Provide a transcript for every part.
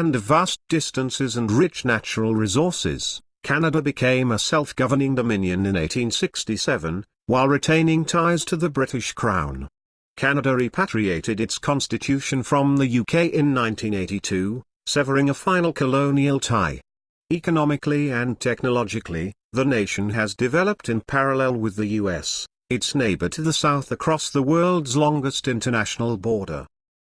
land of vast distances and rich natural resources, Canada became a self-governing dominion in 1867, while retaining ties to the British Crown. Canada repatriated its constitution from the UK in 1982, severing a final colonial tie. Economically and technologically, the nation has developed in parallel with the US, its neighbor to the south across the world's longest international border.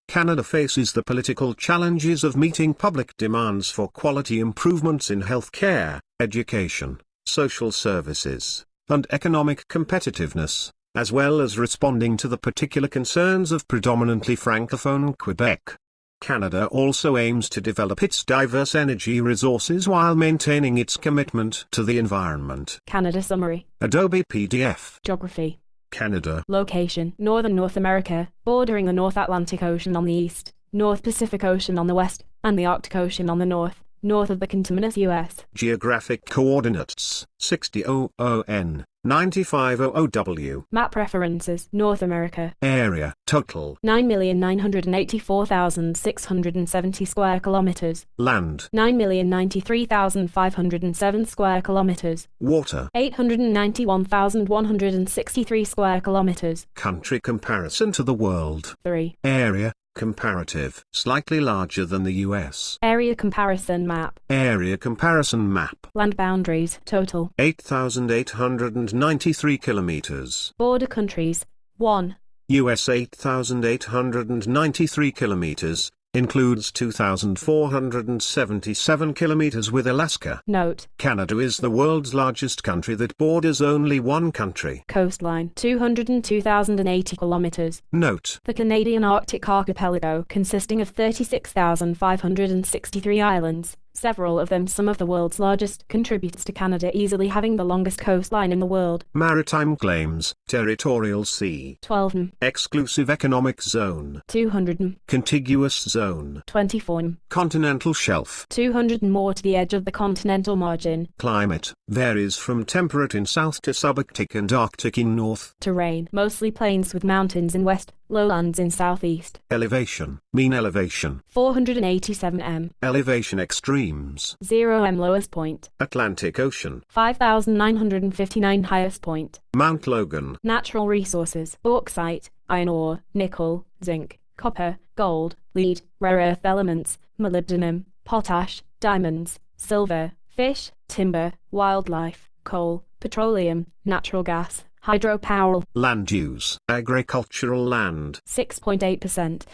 Canada faces the political challenges of meeting public demands for quality improvements in healthcare, education, social services, and economic competitiveness, as well as responding to the particular concerns of predominantly francophone Quebec. Canada also aims to develop its diverse energy resources while maintaining its commitment to the environment. Canada summary. Adobe PDF. Geography. Canada. Location: Northern North America, bordering the North Atlantic Ocean on the east, North Pacific Ocean on the west, and the Arctic Ocean on the north, north of the continental US. Geographic coordinates: 6000N, 9500W. Map references: North America. Area, total: 9,984,670 square kilometers. Land: 9,093,507 square kilometers. Water: 891,163 square kilometers. Country comparison to the world. 3. Area, comparative, slightly larger than the US. Area comparison map. Area comparison map. Land boundaries, total: 8,893 kilometers. Border countries: 1. US 8,893 kilometers, includes 2,477 kilometers with Alaska. Note: Canada is the world's largest country that borders only one country. Coastline: 202,080 kilometers. Note: The Canadian Arctic Archipelago, consisting of 36,563 islands, several of them some of the world's largest, contributes to Canada easily having the longest coastline in the world. Maritime claims: territorial sea. 12 m. Exclusive economic zone. 200 m. Contiguous zone. 24 m. Continental shelf. 200 and more to the edge of the continental margin. Climate varies from temperate in south to subarctic and arctic in north. Terrain: mostly plains with mountains in west, lowlands in southeast. Elevation: mean elevation 487 m. Elevation extremes: 0 m lowest point. Atlantic Ocean. 5,959 highest point. Mount Logan. Natural resources: bauxite, iron ore, nickel, zinc, copper, gold, lead, rare earth elements, molybdenum, potash, diamonds, silver, fish, timber, wildlife, coal, petroleum, natural gas, hydropower. Land use: agricultural land 6.8%.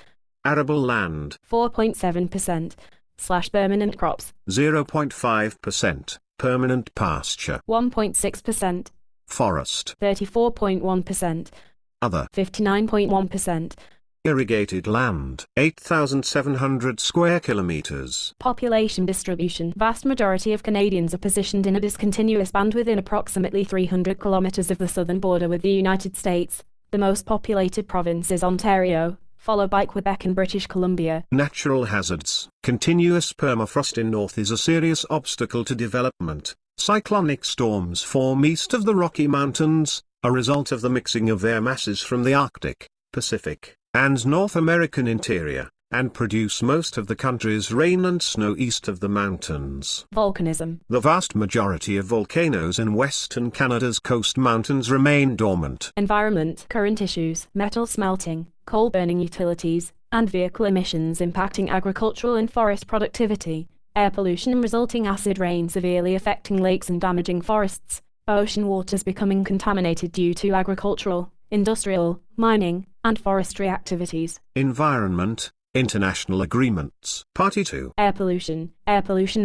Arable land 4.7%. Permanent crops 0.5%. Permanent pasture 1.6%. Forest 34.1%. Other 59.1%. Irrigated land 8,700 square kilometers. Population distribution: vast majority of Canadians are positioned in a discontinuous band within approximately 300 kilometers of the southern border with the United States. The most populated province is Ontario, followed by Quebec and British Columbia. Natural hazards: continuous permafrost in north is a serious obstacle to development. Cyclonic storms form east of the Rocky Mountains, a result of the mixing of air masses from the Arctic, Pacific, and North American interior, and produce most of the country's rain and snow east of the mountains. Volcanism: The vast majority of volcanoes in western Canada's coast mountains remain dormant. Environment: current issues: metal smelting, coal burning utilities, and vehicle emissions impacting agricultural and forest productivity. Air pollution and resulting acid rain severely affecting lakes and damaging forests. Ocean waters becoming contaminated due to agricultural, industrial, mining, and forestry activities. Environment: international agreements. Party 2. Air pollution: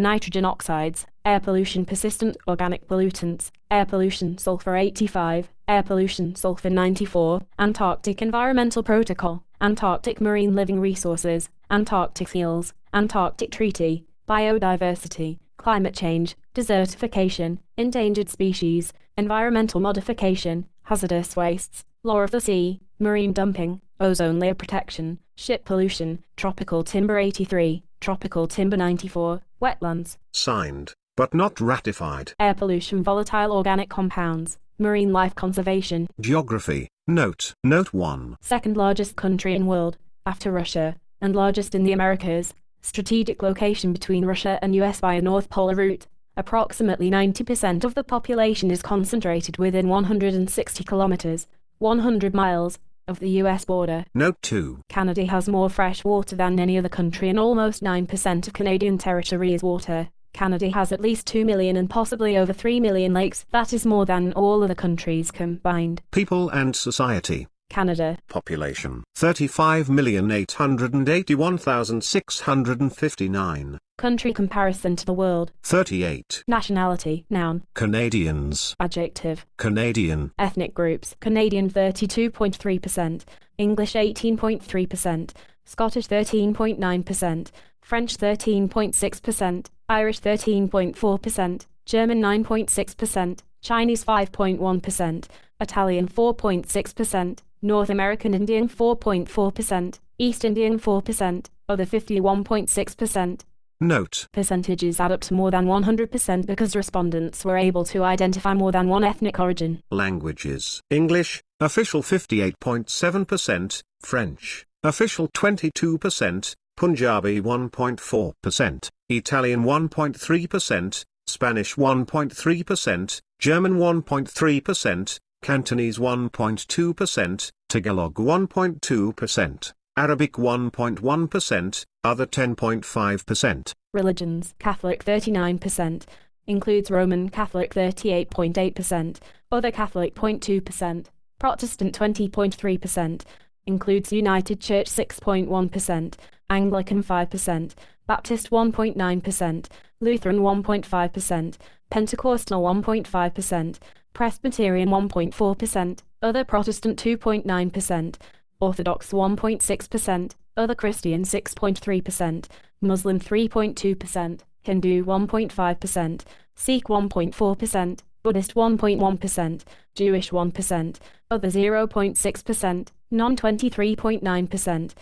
nitrogen oxides, air pollution persistent organic pollutants, air pollution sulfur 85, air pollution sulfur 94, Antarctic Environmental Protocol, Antarctic Marine Living Resources, Antarctic Seals, Antarctic Treaty, biodiversity, climate change, desertification, endangered species, environmental modification, hazardous wastes, law of the sea, marine dumping, ozone layer protection, ship pollution, tropical timber 83, tropical timber 94, wetlands. Signed, but not ratified. Air pollution, volatile organic compounds, marine life conservation. Geography. Note 1. Second largest country in world, after Russia, and largest in the Americas. Strategic location between Russia and US via North Polar route. Approximately 90% of the population is concentrated within 160 kilometers, 100 miles, of the US border. Note 2. Canada has more fresh water than any other country, and almost 9% of Canadian territory is water. Canada has at least 2 million and possibly over 3 million lakes. That is more than all other countries combined. People and society. Canada. Population 35,881,659. Country comparison to the world. 38. Nationality. Noun. Canadians. Adjective. Canadian. Ethnic groups. Canadian 32.3%, English 18.3%, Scottish 13.9%, French 13.6%, Irish 13.4%, German 9.6%, Chinese 5.1%, Italian 4.6%, North American Indian 4.4%, East Indian 4%, other 51.6%. Note. Percentages add up to more than 100% because respondents were able to identify more than one ethnic origin. Languages. English, official 58.7%, French, official 22%, Punjabi 1.4%, Italian 1.3%, Spanish 1.3%, German 1.3%, Cantonese 1.2%, Tagalog 1.2%, Arabic 1.1%, other 10.5%. Religions. Catholic 39%, includes Roman Catholic 38.8%, other Catholic 0.2%, Protestant 20.3%, includes United Church 6.1%, Anglican 5%, Baptist 1.9%, Lutheran 1.5%, Pentecostal 1.5%, Presbyterian 1.4%, other Protestant 2.9%, Orthodox 1.6%, other Christian 6.3%, Muslim 3.2%, Hindu 1.5%, Sikh 1.4%, Buddhist 1.1%, Jewish 1%, other 0.6%, non 23.9%.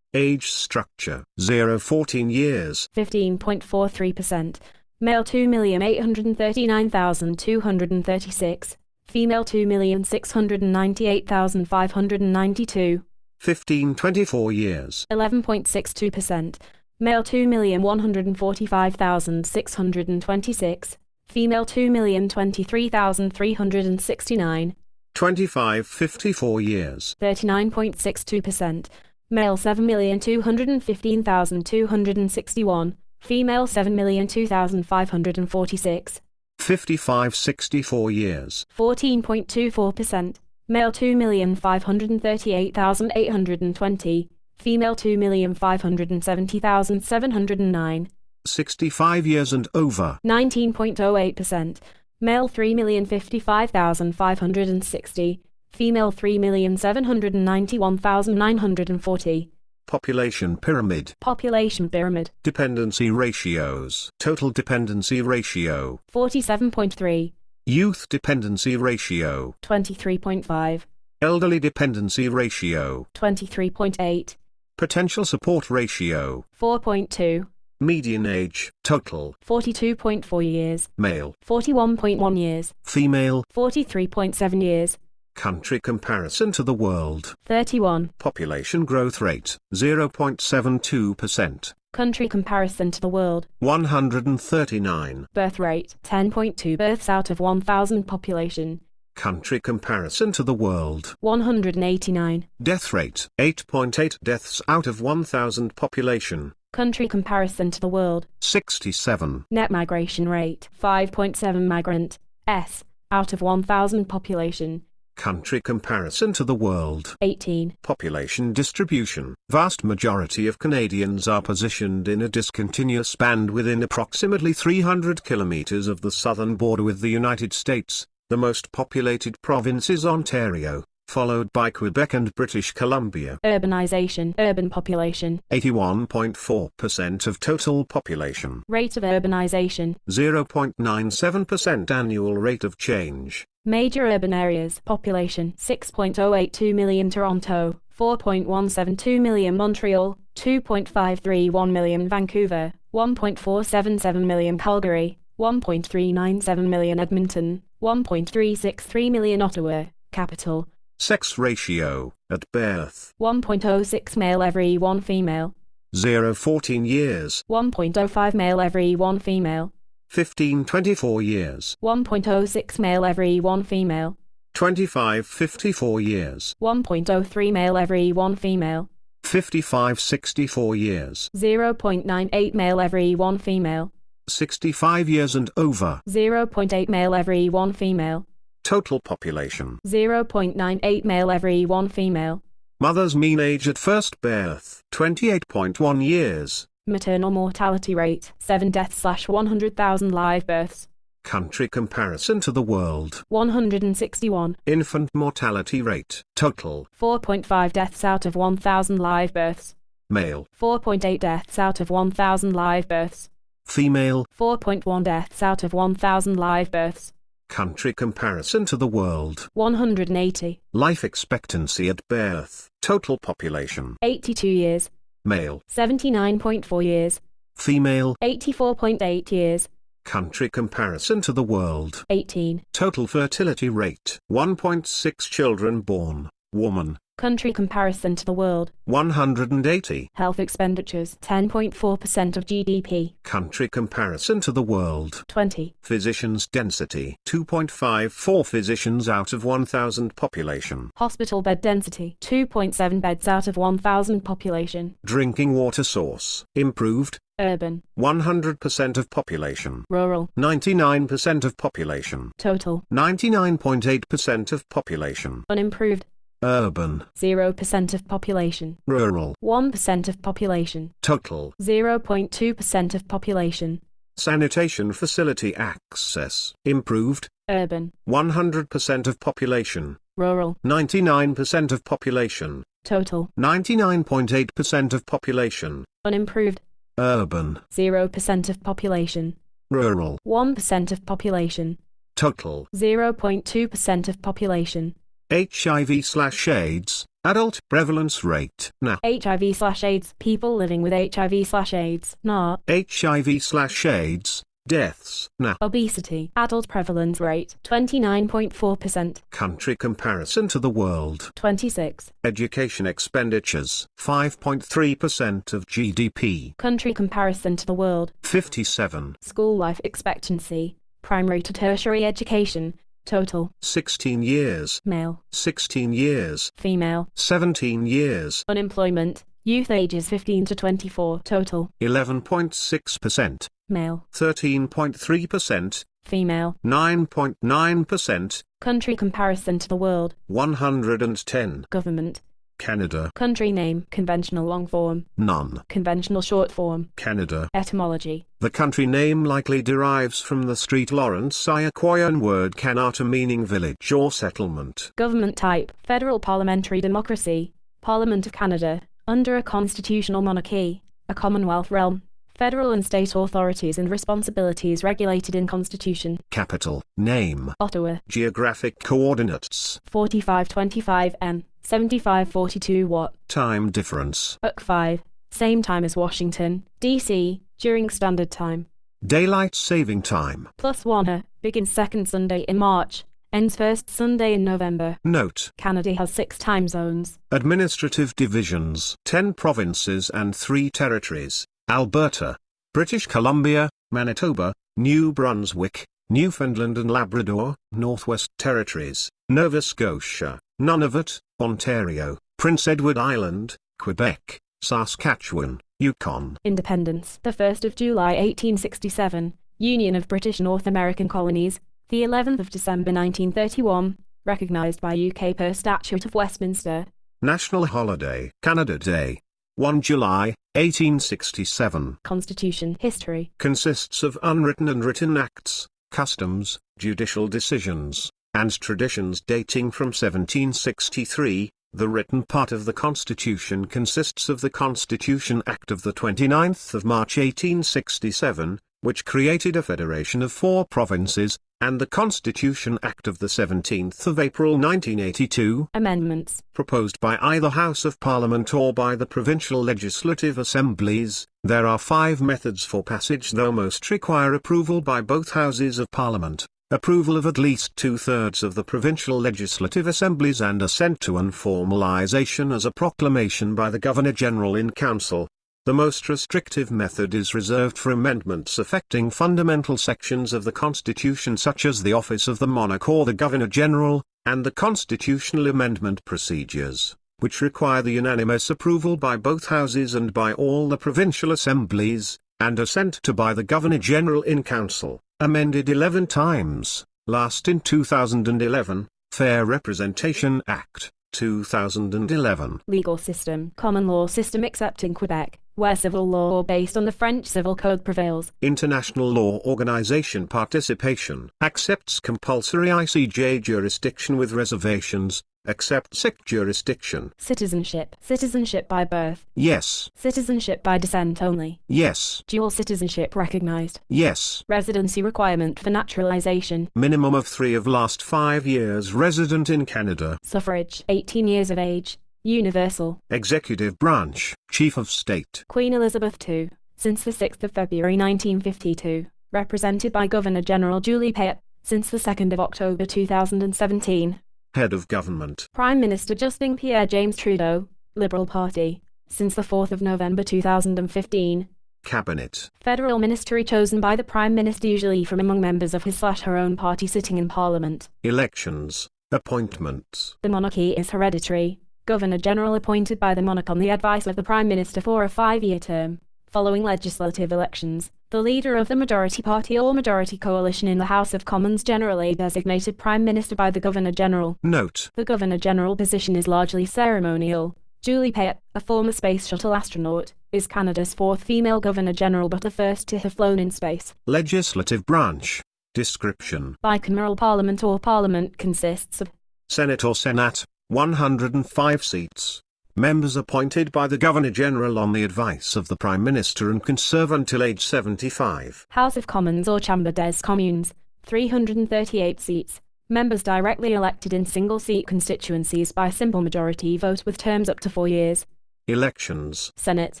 Age structure 0-14 years. 15.43%. Male 2,839,236. Female 2,698,592. 15-24 years. 11.62%. Male 2,145,626. Female 2,023,369. 25-54 years. 39.62%. Male 7,215,261. Female 7,002,546. 55-64 years. 14.24%. Male 2,538,820. Female 2,570,709. 65 years and over. 19.08%. Male 3,055,560. Female 3,791,940. Population pyramid. Population pyramid. Dependency ratios. Total dependency ratio. 47.3. Youth dependency ratio. 23.5. Elderly dependency ratio. 23.8. Potential support ratio. 4.2. Median age, total. 42.4 years. Male. 41.1 years. Female. 43.7 years. Country comparison to the world. 31. Population growth rate, 0.72%. Country comparison to the world. 139. Birth rate, 10.2 births out of 1,000 population. Country comparison to the world. 189. Death rate, 8.8 deaths out of 1,000 population. Country comparison to the world. 67. Net migration rate, 5.7 migrant, s, out of 1,000 population. Country comparison to the world. 18. Population distribution. Vast majority of Canadians are positioned in a discontinuous band within approximately 300 kilometers of the southern border with the United States. The most populated province is Ontario, followed by Quebec and British Columbia. Urbanization. Urban population. 81.4% of total population. Rate of urbanization. 0.97% annual rate of change. Major urban areas. Population 6.082 million Toronto, 4.172 million Montreal, 2.531 million Vancouver, 1.477 million Calgary, 1.397 million Edmonton, 1.363 million Ottawa, capital. Sex ratio, at birth. 1.06 male every 1 female. 0 14 years, 1.05 male every 1 female, 15 24 years, 1.06 male every 1 female, 25 54 years, 1.03 male every 1 female, 55 64 years, 0.98 male every 1 female, 65 years and over. 0.8 male every 1 female, Total population. 0.98 male every 1 female. Mother's mean age at first birth, 28.1 years. Maternal mortality rate, 7 deaths/100,000 live births. Country comparison to the world. 161. Infant mortality rate, total. 4.5 deaths out of 1,000 live births. Male. 4.8 deaths out of 1,000 live births. Female. 4.1 deaths out of 1,000 live births. Country comparison to the world. 180. Life expectancy at birth, total population. 82 years. Male. 79.4 years. Female. 84.8 years. Country comparison to the world. 18. Total fertility rate, 1.6 children born. Woman. Country comparison to the world. 180. Health expenditures, 10.4% of GDP. Country comparison to the world. 20. Physicians density, 2.54 physicians out of 1,000 population. Hospital bed density, 2.7 beds out of 1,000 population. Drinking water source, improved. Urban. 100% of population. Rural. 99% of population. Total. 99.8% of population. Unimproved. Urban. 0% of population. Rural. 1% of population. Total. 0.2% of population. Sanitation facility access, improved. Urban. 100% of population. Rural. 99% of population. Total. 99.8% of population. Unimproved. Urban. 0% of population. Rural. 1% of population. Total. 0.2% of population. HIV/AIDS, adult prevalence rate, NA. HIV/AIDS, people living with HIV/AIDS, NA. HIV/AIDS, deaths, NA. Obesity, adult prevalence rate, 29.4%. Country comparison to the world. 26. Education expenditures, 5.3% of GDP. Country comparison to the world. 57. School life expectancy, primary to tertiary education, total. 16 years. Male. 16 years. Female. 17 years. Unemployment, youth ages 15 to 24, total. 11.6%. Male. 13.3%. Female. 9.9%. Country comparison to the world. 110. Government. Canada. Country name, conventional long form. None. Conventional short form. Canada. Etymology. The country name likely derives from the street Lawrence Iroquoian word Kanata meaning village or settlement. Government type, federal parliamentary democracy, Parliament of Canada, under a constitutional monarchy, a Commonwealth realm. Federal and state authorities and responsibilities regulated in Constitution. Capital. Name. Ottawa. Geographic coordinates. 4525 N. 7542 Watt. Time difference. UK5. Same time as Washington, D.C., during Standard Time. Daylight saving time. +1 begins second Sunday in March, ends first Sunday in November. Note. Canada has 6 time zones. Administrative divisions. 10 provinces and 3 territories. Alberta, British Columbia, Manitoba, New Brunswick, Newfoundland and Labrador, Northwest Territories, Nova Scotia, Nunavut, Ontario, Prince Edward Island, Quebec, Saskatchewan, Yukon. Independence. The 1st of July 1867, Union of British North American Colonies. The 11th of December 1931, recognised by UK per Statute of Westminster. National holiday. Canada Day. 1 July, 1867. Constitution. History. Consists of unwritten and written acts, customs, judicial decisions, and traditions dating from 1763. The written part of the Constitution consists of the Constitution Act of the 29th of March 1867, which created a federation of 4 provinces, and the Constitution Act of the 17th of April 1982, amendments, proposed by either House of Parliament or by the provincial legislative assemblies. There are 5 methods for passage, though most require approval by both Houses of Parliament, approval of at least 2/3 of the provincial legislative assemblies and assent to and formalisation as a proclamation by the Governor-General in Council. The most restrictive method is reserved for amendments affecting fundamental sections of the Constitution such as the office of the monarch or the Governor-General, and the constitutional amendment procedures, which require the unanimous approval by both houses and by all the provincial assemblies, and are sent to by the Governor-General in Council, amended 11 times, last in 2011, Fair Representation Act, 2011. Legal system. Common law system except in Quebec, where civil law based on the French Civil Code prevails. International law organization participation accepts compulsory ICJ jurisdiction with reservations, except SIC jurisdiction. Citizenship. Citizenship by birth. Yes. Citizenship by descent only. Yes. Dual citizenship recognized. Yes. Residency requirement for naturalization. Minimum of 3 of last 5 years resident in Canada. Suffrage. 18 years of age. Universal. Executive branch. Chief of State. Queen Elizabeth II, since the 6th of February 1952, represented by Governor-General Julie Payette, since the 2nd of October 2017. Head of Government. Prime Minister Justin Pierre James Trudeau, Liberal Party, since the 4th of November 2015. Cabinet. Federal Ministry chosen by the Prime Minister usually from among members of his/her own party sitting in Parliament. Elections. Appointments. The monarchy is hereditary. Governor-General appointed by the monarch on the advice of the Prime Minister for a 5-year term. Following legislative elections, the leader of the majority party or majority coalition in the House of Commons generally designated Prime Minister by the Governor-General. Note. The Governor-General position is largely ceremonial. Julie Payette, a former space shuttle astronaut, is Canada's 4th female Governor-General but the first to have flown in space. Legislative branch. Description. Bicameral Parliament or Parliament consists of Senate or Senate, 105 seats. Members appointed by the Governor-General on the advice of the Prime Minister and can serve until age 75. House of Commons or Chambre des Communes, 338 seats. Members directly elected in single-seat constituencies by simple majority vote with terms up to 4 years. Elections. Senate,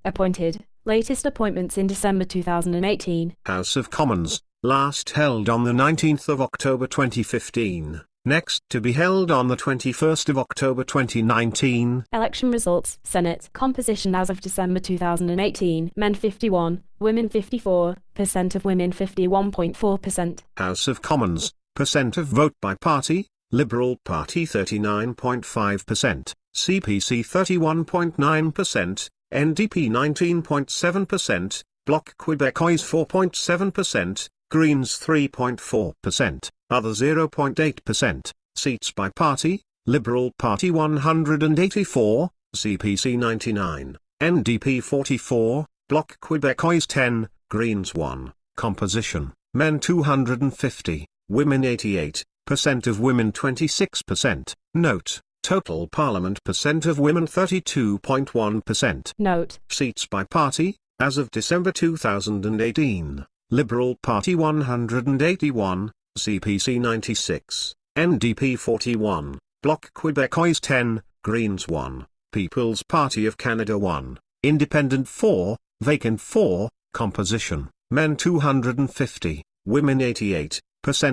appointed. Latest appointments in December 2018. House of Commons, last held on the 19th of October 2015. Next to be held on the 21st of October 2019. Election results. Senate. Composition as of December 2018. Men 51, women 54%, of women 51.4%. House of Commons. Percent of vote by party. Liberal Party 39.5%, CPC 31.9%, NDP 19.7%, Bloc Québécois 4.7%, Greens 3.4%, Other 0.8%, Seats by party, Liberal Party 184, CPC 99, NDP 44, Bloc Québécois 10, Greens 1. Composition, men 250, women 88%, of women 26%. Note, total parliament percent of women 32.1%. Note, seats by party, as of December 2018, Liberal Party 181, CPC 96, NDP 41, Bloc Québécois 10, Greens 1, People's Party of Canada 1, Independent 4, Vacant 4. Composition, men 250, women 88%,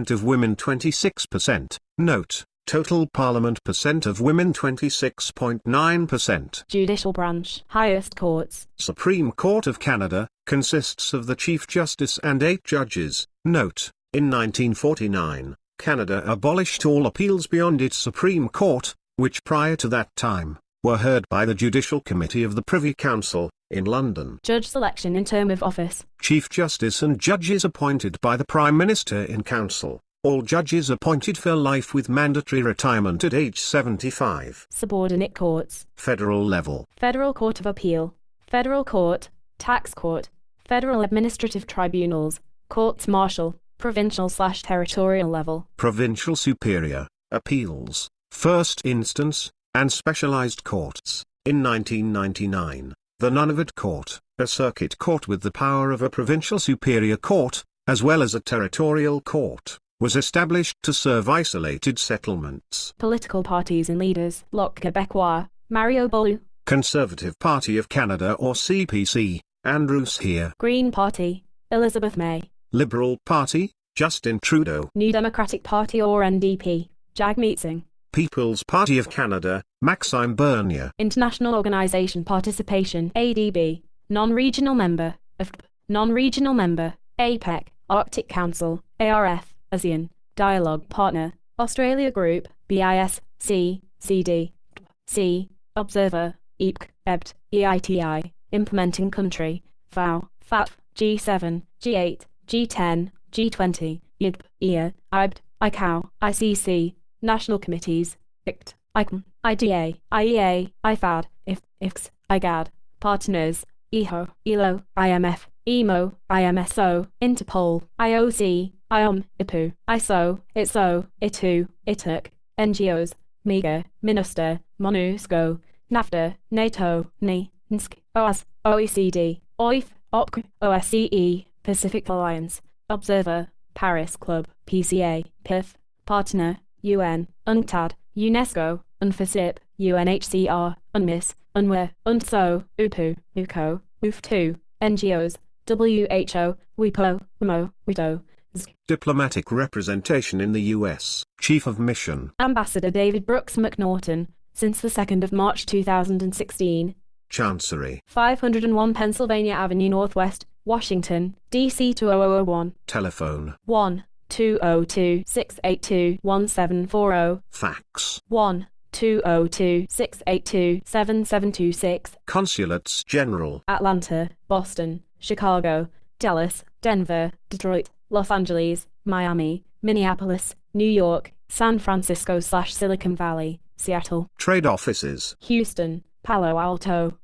of women 26%. Note, total parliament percent of women 26.9%. Judicial branch, highest courts. Supreme Court of Canada, consists of the Chief Justice and 8 judges. Note, in 1949, Canada abolished all appeals beyond its Supreme Court, which prior to that time, were heard by the Judicial Committee of the Privy Council, in London. Judge selection in term of office. Chief Justice and judges appointed by the Prime Minister in Council. All judges appointed for life with mandatory retirement at age 75. Subordinate courts. Federal level. Federal Court of Appeal. Federal Court. Tax Court. Federal Administrative Tribunals. Courts Martial. Provincial/territorial level. Provincial Superior. Appeals. First Instance, and Specialized Courts. In 1999, the Nunavut Court, a circuit court with the power of a provincial superior court, as well as a territorial court, was established to serve isolated settlements. Political parties and leaders. Bloc Québécois, Mario Boulou. Conservative Party of Canada or CPC, Andrew Scheer. Green Party, Elizabeth May. Liberal Party, Justin Trudeau. New Democratic Party or NDP, Jagmeet Singh. People's Party of Canada, Maxime Bernier. International Organization Participation, ADB, non-regional member, AFP, non-regional member, APEC, Arctic Council, ARF, ASEAN, Dialogue Partner, Australia Group, BIS, C, CD, C, Observer, EPC, EBT, EITI, Implementing Country, FAO, FATF, G7, G8, G10, G20, IDB, IA, IBD, ICAO, ICC, National Committees, ICT, ICM, IDA, IEA, IFAD, IFCS, IGAD, Partners, EHO, ELO, IMF, EMO, IMSO, Interpol, IOC, IOM, IPU, ISO, ITSO, ITU, ITUC, NGOs, MIGA, MINUSTA, MONUSCO, NAFTA, NATO, NI, NSC, OAS, OECD, OIF, OPC, OSCE, Pacific Alliance, Observer, Paris Club, PCA, PIF, Partner, UN, UNCTAD, UNESCO, UNFICIP, UNHCR, UNMISS, UNWIR, UNSO, UPU, UCO, UF2, NGOs, WHO, WIPO, WMO, WIDO. Diplomatic representation in the U.S. Chief of Mission. Ambassador David Brooks McNaughton, since the 2nd of March 2016. Chancery. 501 Pennsylvania Avenue Northwest, Washington, D.C. 20001. Telephone. 1-202-682-1740. Fax. 1-202-682-7726. Consulates General. Atlanta, Boston, Chicago, Dallas, Denver, Detroit, Los Angeles, Miami, Minneapolis, New York, San Francisco/Silicon Valley, Seattle. Trade offices. Houston, Palo Alto,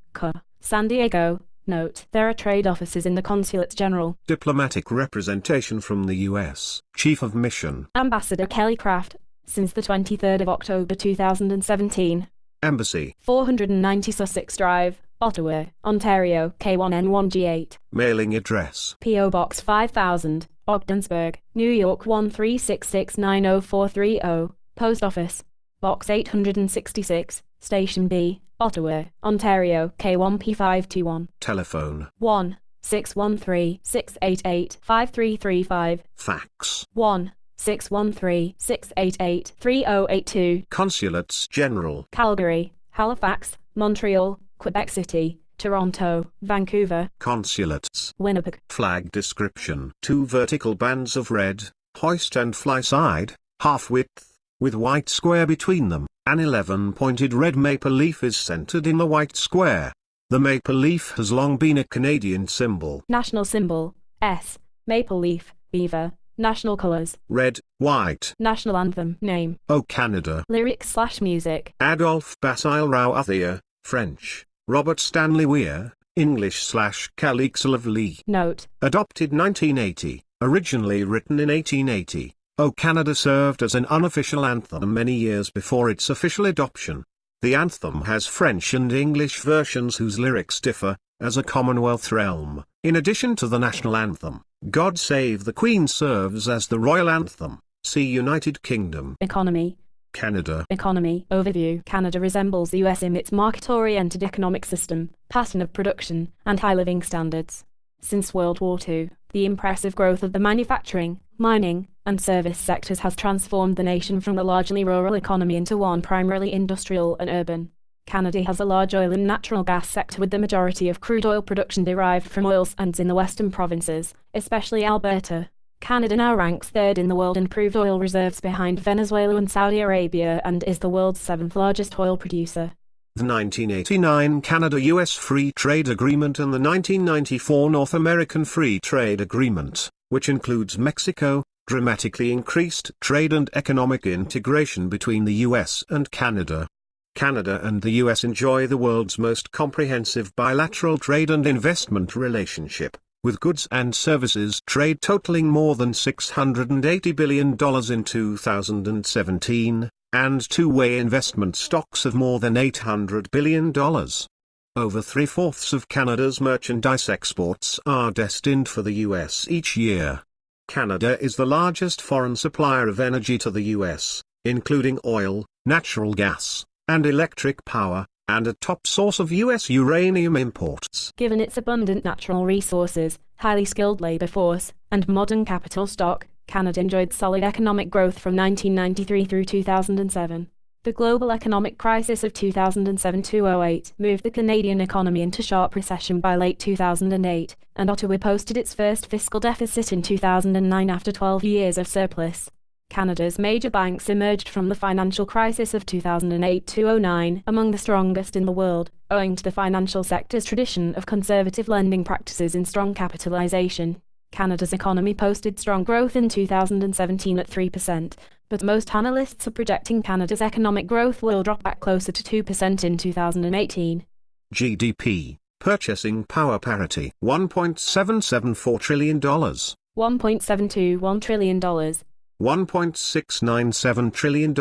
San Diego. Note, there are trade offices in the Consulates General. Diplomatic representation from the U.S. Chief of Mission. Ambassador Kelly Craft, since the 23rd of October 2017. Embassy. 490 Sussex Drive, Ottawa, Ontario, K1N1G8. Mailing address. P.O. Box 5000, Ogdensburg, New York 136690430. Post Office. Box 866, Station B, Ottawa, Ontario, K1P521. Telephone. 1-613-688-5335. Fax. 1-613-688-3082. Consulates General. Calgary, Halifax, Montreal, Quebec City, Toronto, Vancouver. Consulates. Winnipeg. Flag description. 2 vertical bands of red, hoist and fly side, half width, with white square between them. An 11-pointed red maple leaf is centered in the white square. The maple leaf has long been a Canadian symbol. National symbol, S. Maple leaf, beaver. National colors. Red, white. National anthem, name. O Canada. Lyrics/music. Adolphe Basile Rouathier, French. Robert Stanley Weir, English/Calixte Note. Adopted 1980, originally written in 1880. O Canada served as an unofficial anthem many years before its official adoption. The anthem has French and English versions whose lyrics differ, as a Commonwealth realm. In addition to the national anthem, God Save the Queen serves as the royal anthem. See United Kingdom. Economy. Canada. Economy. Overview. Canada resembles the US in its market-oriented economic system, pattern of production, and high living standards. Since World War II, the impressive growth of the manufacturing, mining, and service sectors has transformed the nation from a largely rural economy into one primarily industrial and urban. Canada has a large oil and natural gas sector with the majority of crude oil production derived from oil sands in the western provinces, especially Alberta. Canada now ranks 3rd in the world in proved oil reserves behind Venezuela and Saudi Arabia and is the world's 7th largest oil producer. The 1989 Canada-US Free Trade Agreement and the 1994 North American Free Trade Agreement, which includes Mexico, dramatically increased trade and economic integration between the US and Canada. Canada and the US enjoy the world's most comprehensive bilateral trade and investment relationship, with goods and services trade totaling more than $680 billion in 2017, and two-way investment stocks of more than $800 billion. Over 3/4 of Canada's merchandise exports are destined for the US each year. Canada is the largest foreign supplier of energy to the US, including oil, natural gas, and electric power, and a top source of US uranium imports. Given its abundant natural resources, highly skilled labor force, and modern capital stock, Canada enjoyed solid economic growth from 1993 through 2007. The global economic crisis of 2007-2008 moved the Canadian economy into sharp recession by late 2008, and Ottawa posted its first fiscal deficit in 2009 after 12 years of surplus. Canada's major banks emerged from the financial crisis of 2008-2009 among the strongest in the world, owing to the financial sector's tradition of conservative lending practices and strong capitalization. Canada's economy posted strong growth in 2017 at 3%, but most analysts are projecting Canada's economic growth will drop back closer to 2% in 2018. GDP, purchasing power parity, $1.774 trillion. $1.721 trillion. $1.697 trillion.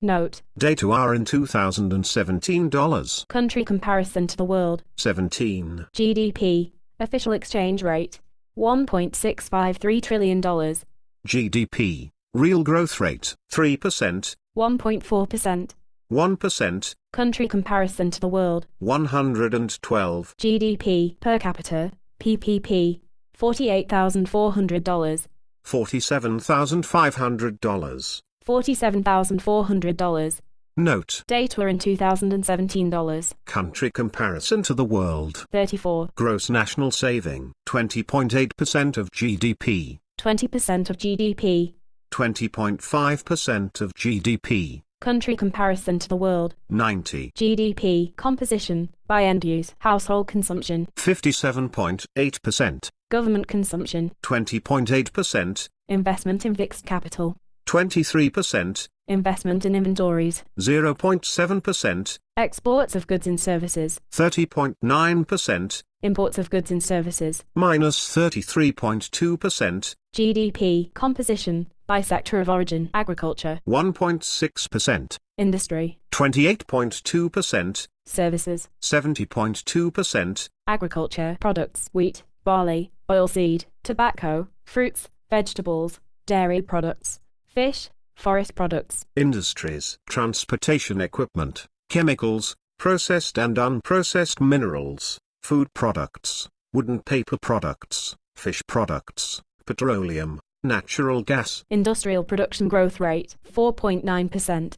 Note. Day to hour in 2017 dollars. Country comparison to the world. 17. GDP, official exchange rate, $1.653 trillion. GDP, real growth rate, 3%. 1.4%. 1%. Country comparison to the world. 112. GDP per capita, PPP, $48,400. $47,500. $47,400. Note. Data in 2017 dollars. Country comparison to the world. 34. Gross national saving, 20.8% of GDP. 20% of GDP. 20.5% of GDP. Country comparison to the world. 90. GDP composition by end use, household consumption. 57.8%. Government consumption. 20.8%. Investment in fixed capital. 23%. Investment in inventories. 0.7%. Exports of goods and services. 30.9%. Imports of goods and services. Minus 33.2%. GDP composition by sector of origin, agriculture. 1.6%. Industry. 28.2%. Services. 70.2%. Agriculture products, wheat, barley, oilseed, tobacco, fruits, vegetables, dairy products, fish, forest products. Industries, transportation equipment, chemicals, processed and unprocessed minerals, food products, wood and paper products, fish products, petroleum, natural gas. Industrial production growth rate, 4.9%.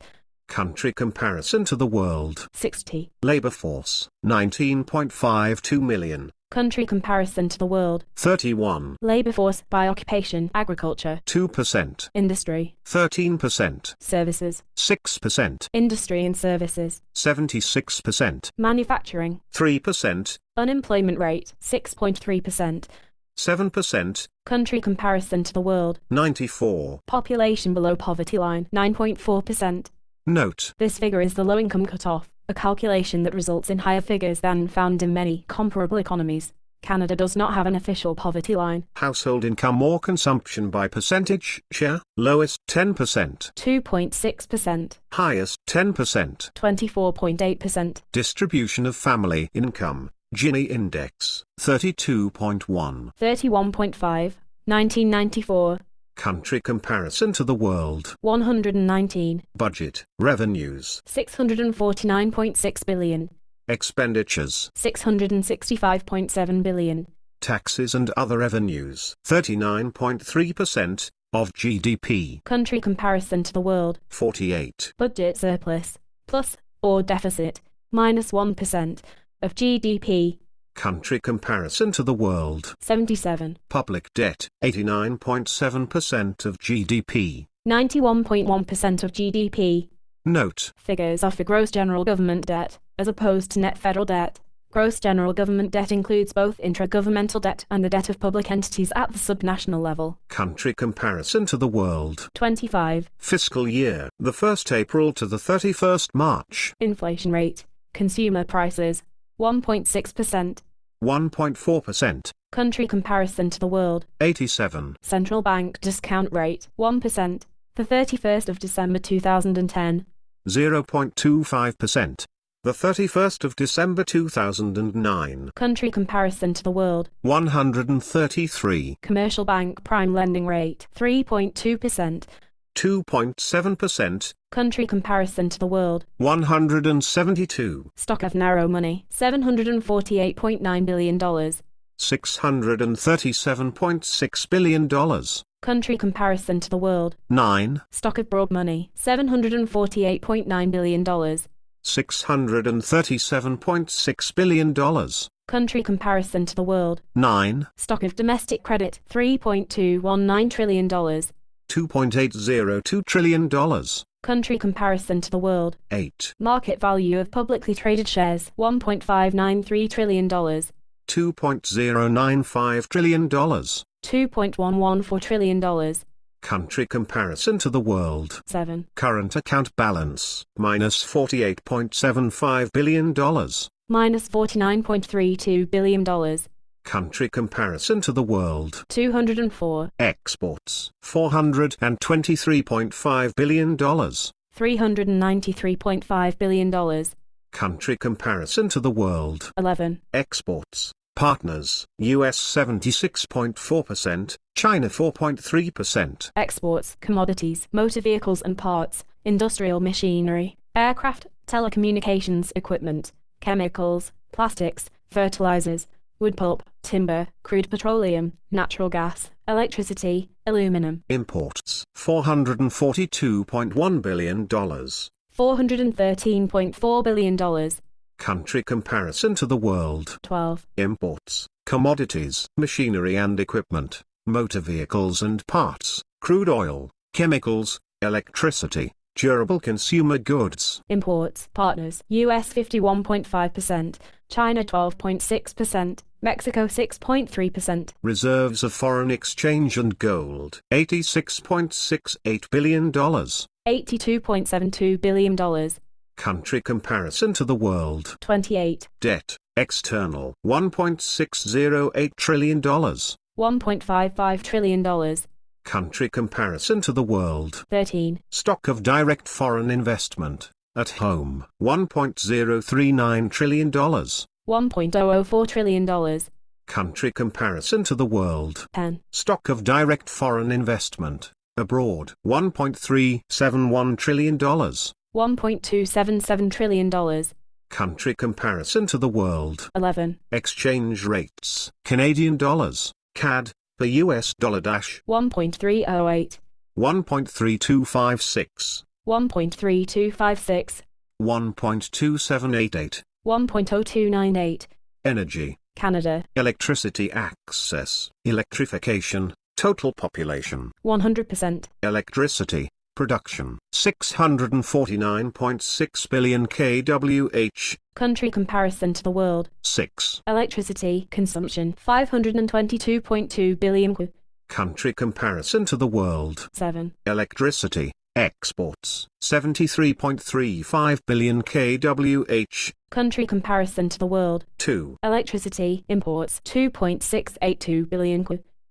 Country comparison to the world. 60. Labor force, 19.52 million. Country comparison to the world. 31. Labor force by occupation, agriculture. 2%. Industry. 13%. Services. 6%. Industry and services. 76%. Manufacturing. 3%. Unemployment rate, 6.3%. 7%. Country comparison to the world. 94. Population below poverty line, 9.4%. Note. This figure is the low-income cutoff, a calculation that results in higher figures than found in many comparable economies. Canada does not have an official poverty line. Household income or consumption by percentage share, lowest 10%. 2.6%. Highest 10%. 24.8%. Distribution of family income, Gini index, 32.1. 31.5. 1994. Country comparison to the world. 119. Budget, revenues. $649.6 billion. Expenditures. $665.7 billion. Taxes and other revenues. 39.3% of GDP. Country comparison to the world. 48. Budget surplus, plus, or deficit, minus 1%, of GDP. Country comparison to the world. 77. Public debt, 89.7% of GDP. 91.1% of GDP. Note. Figures are for gross general government debt, as opposed to net federal debt. Gross general government debt includes both intra-governmental debt and the debt of public entities at the subnational level. Country comparison to the world. 25. Fiscal year, the 1st April to the 31st March. Inflation rate. Consumer prices. 1.6%. 1.4%. Country comparison to the world. 87. Central bank discount rate. 1%. The 31st of December 2010. 0.25%. The 31st of December 2009. Country comparison to the world. 133. Commercial bank prime lending rate. 3.2%. 2.7%. Country comparison to the world. 172. Stock of narrow money. $748.9 billion. $637.6 billion. Country comparison to the world. 9. Stock of broad money, $748.9 billion. $637.6 billion. Country comparison to the world. 9. Stock of domestic credit, $3.219 trillion. $2.802 trillion. Country comparison to the world. 8. Market value of publicly traded shares, $1.593 trillion. $2.095 trillion. $2.114 trillion. Country comparison to the world. 7. Current account balance, minus $48.75 billion. Minus $49.32 billion. Country comparison to the world. 204. Exports, $423.5 billion. $393.5 billion. Country comparison to the world. 11. Exports. Partners, US 76.4%, China 4.3%. Exports, commodities, motor vehicles and parts, industrial machinery, aircraft, telecommunications equipment, chemicals, plastics, fertilizers, wood pulp, timber, crude petroleum, natural gas, electricity, aluminum. Imports, $442.1 billion. $413.4 billion. Country comparison to the world. 12. Imports, commodities, machinery and equipment, motor vehicles and parts, crude oil, chemicals, electricity, durable consumer goods. Imports, partners, US 51.5%, China 12.6%, Mexico 6.3%. Reserves of foreign exchange and gold, $86.68 billion. $82.72 billion. Country comparison to the world. 28. Debt, external, $1.608 trillion. $1.55 trillion. Country comparison to the world. 13. Stock of direct foreign investment, at home, $1.039 trillion. $1.004 trillion. Country comparison to the world. 10. Stock of direct foreign investment, abroad, $1.371 trillion. $1.277 trillion. Country comparison to the world. 11. Exchange rates, Canadian dollars, CAD, per US dollar dash. 1.308. 1.3256. 1.3256. 1.2788. 1.0298. Energy. Canada. Electricity access, electrification, total population. 100%. Electricity, production, 649.6 billion kWh. Country comparison to the world. 6. Electricity consumption, 522.2 billion. Country comparison to the world. 7. Electricity, exports, 73.35 billion kWh. Country comparison to the world. 2. Electricity imports, 2.682 billion.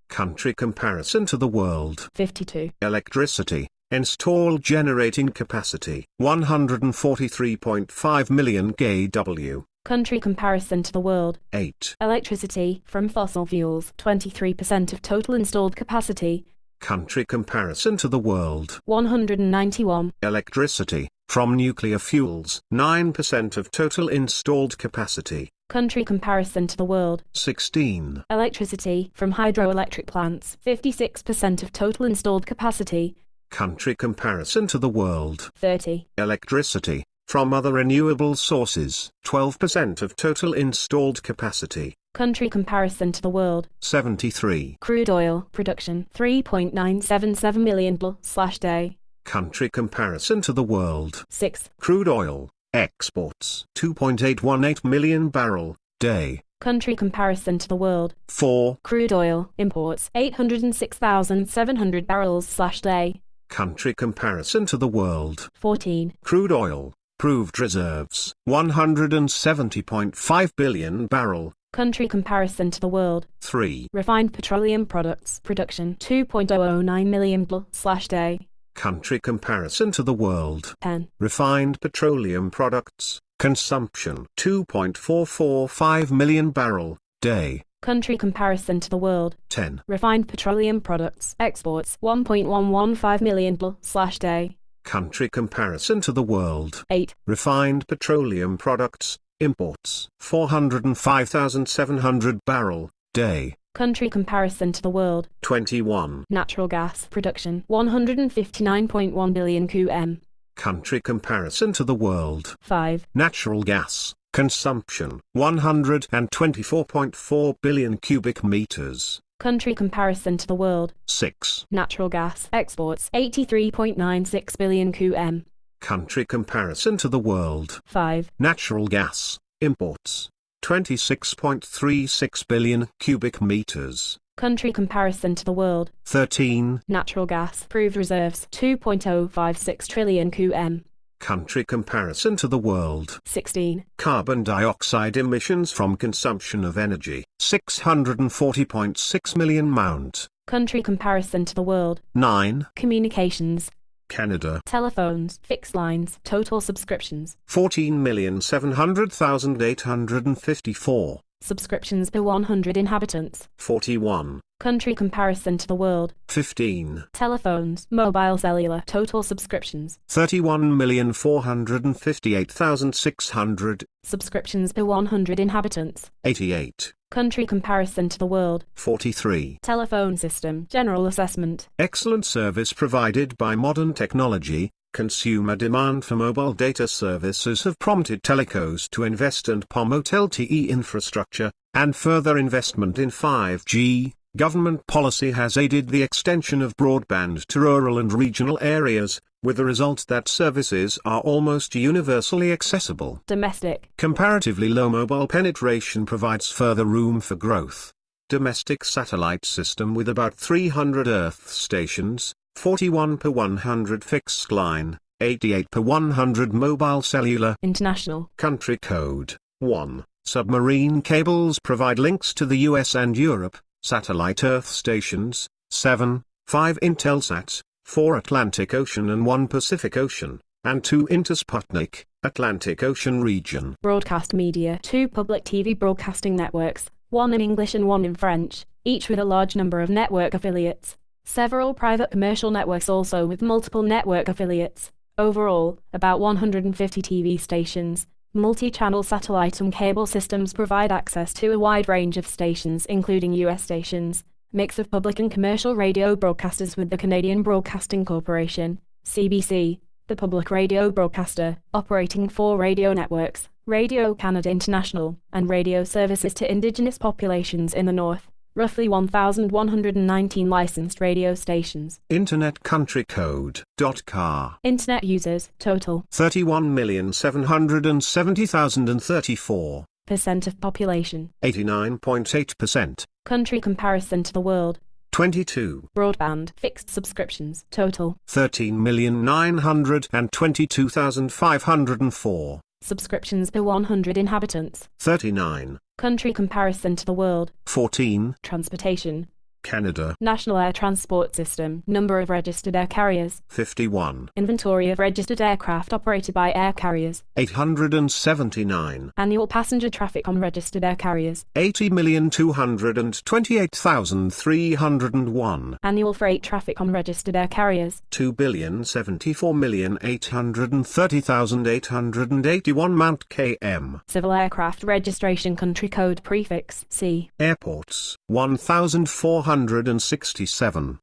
Country comparison to the world. 52. Electricity, installed generating capacity, 143.5 million kW. Country comparison to the world. 8. Electricity from fossil fuels, 23% of total installed capacity. Country comparison to the world. 191. Electricity from nuclear fuels, 9% of total installed capacity. Country comparison to the world. 16. Electricity from hydroelectric plants, 56% of total installed capacity. Country comparison to the world. 30. Electricity from other renewable sources, 12% of total installed capacity. Country comparison to the world. 73. Crude oil production, 3.977 million barrels/day. Country comparison to the world. 6. Crude oil exports, 2.818 million barrel day. Country comparison to the world. 4. Crude oil imports, 806,700 barrels/day. Country comparison to the world. 14. Crude oil proved reserves, 170.5 billion barrel. Country comparison to the world. 3. Refined petroleum products production, 2.009 million barrels/day. Country comparison to the world. 10. Refined petroleum products consumption, 2.445 million barrel day. Country comparison to the world. 10. Refined petroleum products exports, 1.115 million barrels/day. Country comparison to the world. 8. Refined petroleum products imports, 405,700 barrel day. Country comparison to the world. 21. Natural gas production 159.1 billion qm. Country comparison to the world. 5. Natural gas consumption 124.4 billion cubic meters. Country comparison to the world. 6. Natural gas exports 83.96 billion qm. Country comparison to the world. 5. Natural gas imports 26.36 billion cubic meters. Country comparison to the world. 13. Natural gas proved reserves 2.056 trillion qm. Country comparison to the world. 16. Carbon dioxide emissions from consumption of energy 640.6 million mount. Country comparison to the world. 9. Communications. Canada Telephones, fixed lines, total subscriptions. 14,700,854. Subscriptions per 100 inhabitants. 41. Country comparison to the world. 15. Telephones, mobile cellular, total subscriptions. 31,458,600. Subscriptions per 100 inhabitants. 88. Country comparison to the world. 43. Telephone system, general assessment. Excellent service provided by modern technology. Consumer demand for mobile data services have prompted telecos to invest and promote LTE infrastructure, and further investment in 5G. Government policy has aided the extension of broadband to rural and regional areas, with the result that services are almost universally accessible. Domestic. Comparatively low mobile penetration provides further room for growth. Domestic satellite system with about 300 Earth stations, 41 per 100 fixed line, 88 per 100 mobile cellular. International. Country code 1. Submarine cables provide links to the US and Europe. Satellite Earth stations 7, 5 Intelsat, 4 Atlantic Ocean and 1 Pacific Ocean, and 2 Intersputnik, Atlantic Ocean region. Broadcast media. 2 public TV broadcasting networks, 1 in English and 1 in French, each with a large number of network affiliates. Several private commercial networks also with multiple network affiliates. Overall, about 150 TV stations. Multi-channel satellite and cable systems provide access to a wide range of stations including US stations. Mix of public and commercial radio broadcasters with the Canadian Broadcasting Corporation, CBC, the public radio broadcaster, operating 4 radio networks, Radio Canada International, and radio services to Indigenous populations in the north. Roughly 1,119 licensed radio stations. Internet country code. .car. Internet users, total. 31,770,034. Percent of population. 89.8%. Country comparison to the world. 22. Broadband, fixed subscriptions, total. 13,922,504. Subscriptions per 100 inhabitants. 39. Country comparison to the world. 14. Transportation. Canada. National Air Transport System. Number of registered air carriers. 51. Inventory of registered aircraft operated by air carriers. 879. Annual passenger traffic on registered air carriers. 80,228,301. Annual freight traffic on registered air carriers. 2,074,830,881 Mount km. Civil aircraft registration country code prefix C. Airports 1,467.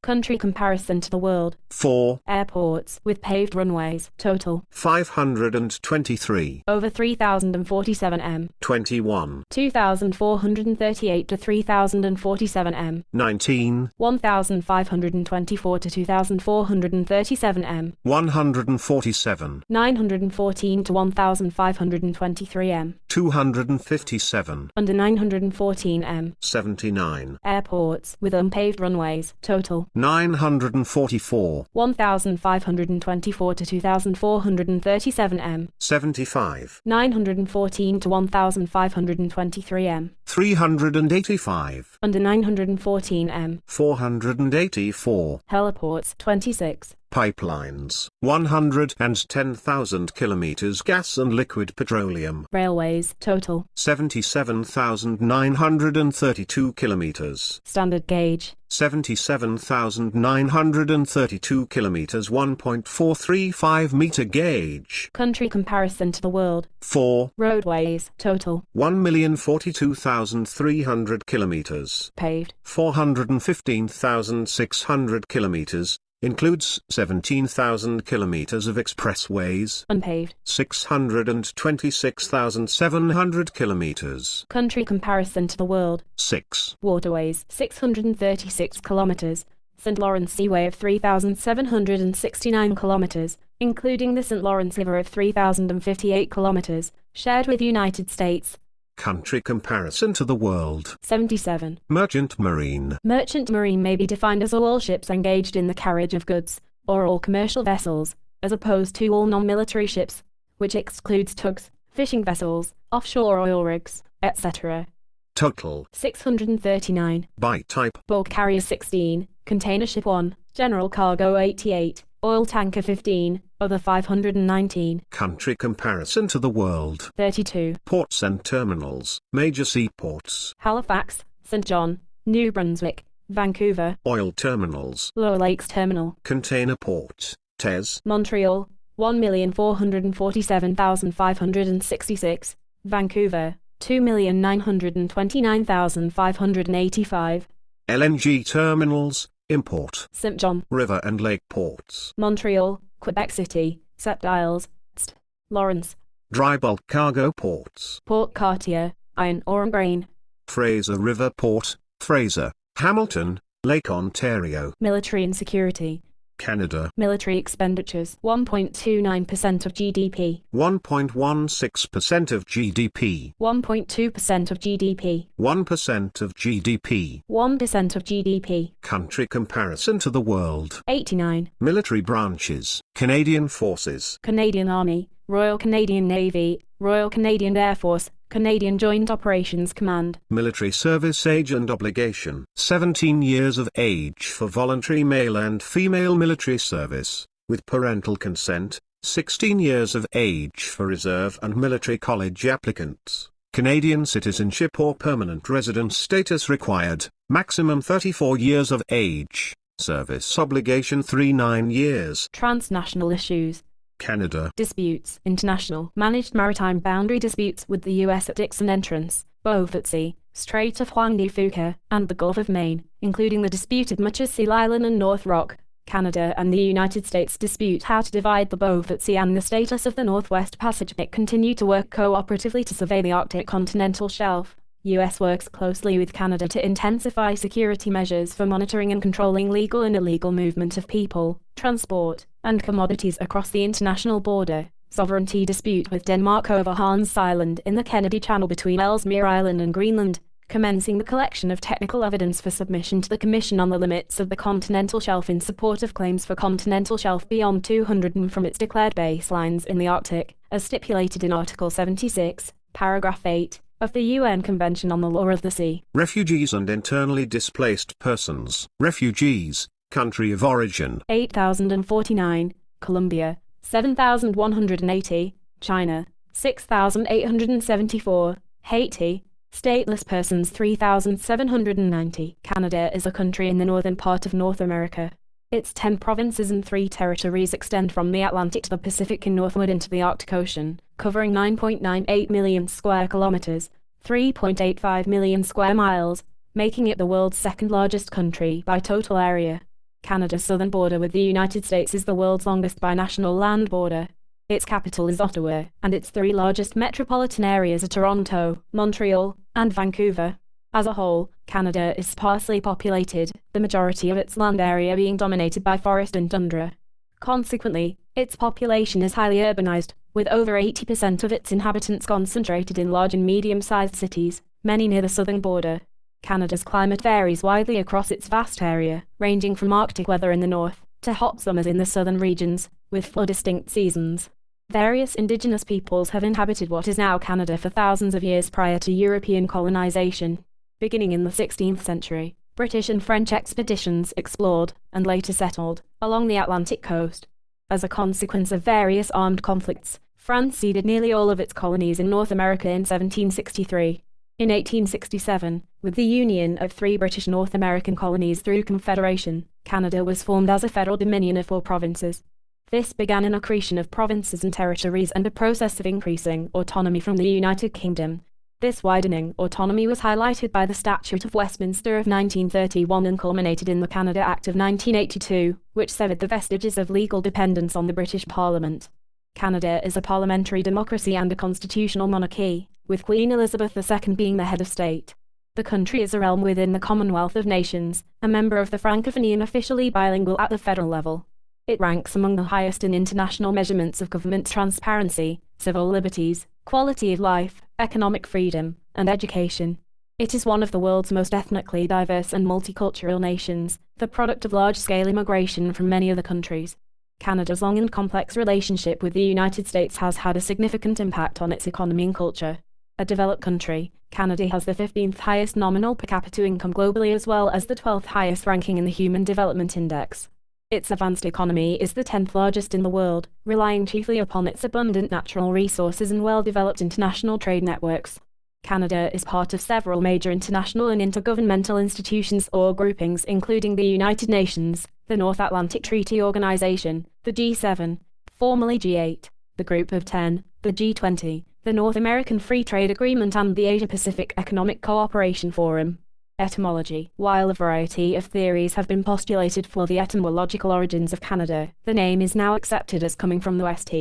Country comparison to the world. 4. Airports with paved runways, total. 523. Over 3,047 m. 21. 2,438 to 3,047 m. 19. 1,524 to 2,437 m. 147. 914 to 1,523 m. 257. Under 914 m. 79. Airports with unpaved runways, total. 944. 1,524 to 2,437 m. 75. 914 to 1,523 m. 385. Under 914 m. 484. Heliports, 26. Pipelines, 110,000 kilometers. Gas and liquid petroleum, Railways, total. 77,932 kilometers. Standard gauge. 77,932 kilometers. 1.435 meter gauge. Country comparison to the world. 4. Roadways, total. 1,042,300 kilometers. Paved. 415,600 kilometers. Includes 17,000 kilometers of expressways. Unpaved. 626,700 kilometers. Country comparison to the world. 6. Waterways, 636 kilometers. St. Lawrence Seaway of 3,769 kilometers, including the St. Lawrence River of 3,058 kilometers, shared with United States. Country comparison to the world. 77. Merchant marine. Merchant marine may be defined as all ships engaged in the carriage of goods, or all commercial vessels, as opposed to all non-military ships, which excludes tugs, fishing vessels, offshore oil rigs, etc. Total. 639. By type. Bulk carrier 16, container ship 1, general cargo 88, oil tanker 15, other 519. Country comparison to the world. 32. Ports and terminals. Major seaports. Halifax, St. John, New Brunswick, Vancouver. Oil terminals. Lower Lakes Terminal. Container port. TES. Montreal, 1,447,566. Vancouver, 2,929,585. LNG terminals. Import. St. John. River and lake ports. Montreal, Quebec City, Sept Isles, St. Lawrence. Dry bulk cargo ports. Port Cartier, Iron Ore and Grain. Fraser River Port, Fraser, Hamilton, Lake Ontario. Military and security. Canada. Military expenditures, 1.29% of GDP. 1.16% of GDP. 1.2% of GDP. 1% of GDP. 1% of GDP. Country comparison to the world. 89. Military branches. Canadian Forces. Canadian Army, Royal Canadian Navy, Royal Canadian Air Force, Canadian Joint Operations Command. Military service age and obligation. 17 years of age for voluntary male and female military service, with parental consent. 16 years of age for reserve and military college applicants. Canadian citizenship or permanent residence status required. Maximum 34 years of age. Service obligation 39 years. Transnational issues. Canada. Disputes. International. Managed maritime boundary disputes with the U.S. at Dixon Entrance, Beaufort Sea, Strait of Juan de Fuca, and the Gulf of Maine, including the disputed Muchas Seal Island and North Rock. Canada and the United States dispute how to divide the Beaufort Sea and the status of the Northwest Passage. It continue to work cooperatively to survey the Arctic continental shelf. U.S. works closely with Canada to intensify security measures for monitoring and controlling legal and illegal movement of people, transport, and commodities across the international border. Sovereignty dispute with Denmark over Hans Island in the Kennedy Channel between Ellesmere Island and Greenland, commencing the collection of technical evidence for submission to the Commission on the Limits of the Continental Shelf in support of claims for continental shelf beyond 200 and from its declared baselines in the Arctic, as stipulated in Article 76, Paragraph 8, of the UN Convention on the Law of the Sea. Refugees and internally displaced persons. Refugees, country of origin. 8,049, Colombia, 7,180, China, 6,874, Haiti, stateless persons 3,790. Canada is a country in the northern part of North America. Its 10 provinces and 3 territories extend from the Atlantic to the Pacific and northward into the Arctic Ocean, covering 9.98 million square kilometers, 3.85 million square miles, making it the world's second largest country by total area. Canada's southern border with the United States is the world's longest binational land border. Its capital is Ottawa, and its 3 largest metropolitan areas are Toronto, Montreal, and Vancouver. As a whole, Canada is sparsely populated, the majority of its land area being dominated by forest and tundra. Consequently, its population is highly urbanized, with over 80% of its inhabitants concentrated in large and medium-sized cities, many near the southern border. Canada's climate varies widely across its vast area, ranging from Arctic weather in the north to hot summers in the southern regions, with 4 distinct seasons. Various indigenous peoples have inhabited what is now Canada for thousands of years prior to European colonization. Beginning in the 16th century, British and French expeditions explored, and later settled, along the Atlantic coast. As a consequence of various armed conflicts, France ceded nearly all of its colonies in North America in 1763. In 1867, with the union of 3 British North American colonies through Confederation, Canada was formed as a federal dominion of 4 provinces. This began an accretion of provinces and territories and a process of increasing autonomy from the United Kingdom. This widening autonomy was highlighted by the Statute of Westminster of 1931 and culminated in the Canada Act of 1982, which severed the vestiges of legal dependence on the British Parliament. Canada is a parliamentary democracy and a constitutional monarchy, with Queen Elizabeth II being the head of state. The country is a realm within the Commonwealth of Nations, a member of the Francophonie and officially bilingual at the federal level. It ranks among the highest in international measurements of government transparency, civil liberties, quality of life, economic freedom, and education. It is one of the world's most ethnically diverse and multicultural nations, the product of large-scale immigration from many other countries. Canada's long and complex relationship with the United States has had a significant impact on its economy and culture. A developed country, Canada has the 15th highest nominal per capita income globally as well as the 12th highest ranking in the Human Development Index. Its advanced economy is the 10th largest in the world, relying chiefly upon its abundant natural resources and well-developed international trade networks. Canada is part of several major international and intergovernmental institutions or groupings including the United Nations, the North Atlantic Treaty Organization, the G7, formerly G8, the Group of 10, the G20, the North American Free Trade Agreement and the Asia-Pacific Economic Cooperation Forum. Etymology. While a variety of theories have been postulated for the etymological origins of Canada, the name is now accepted as coming from the West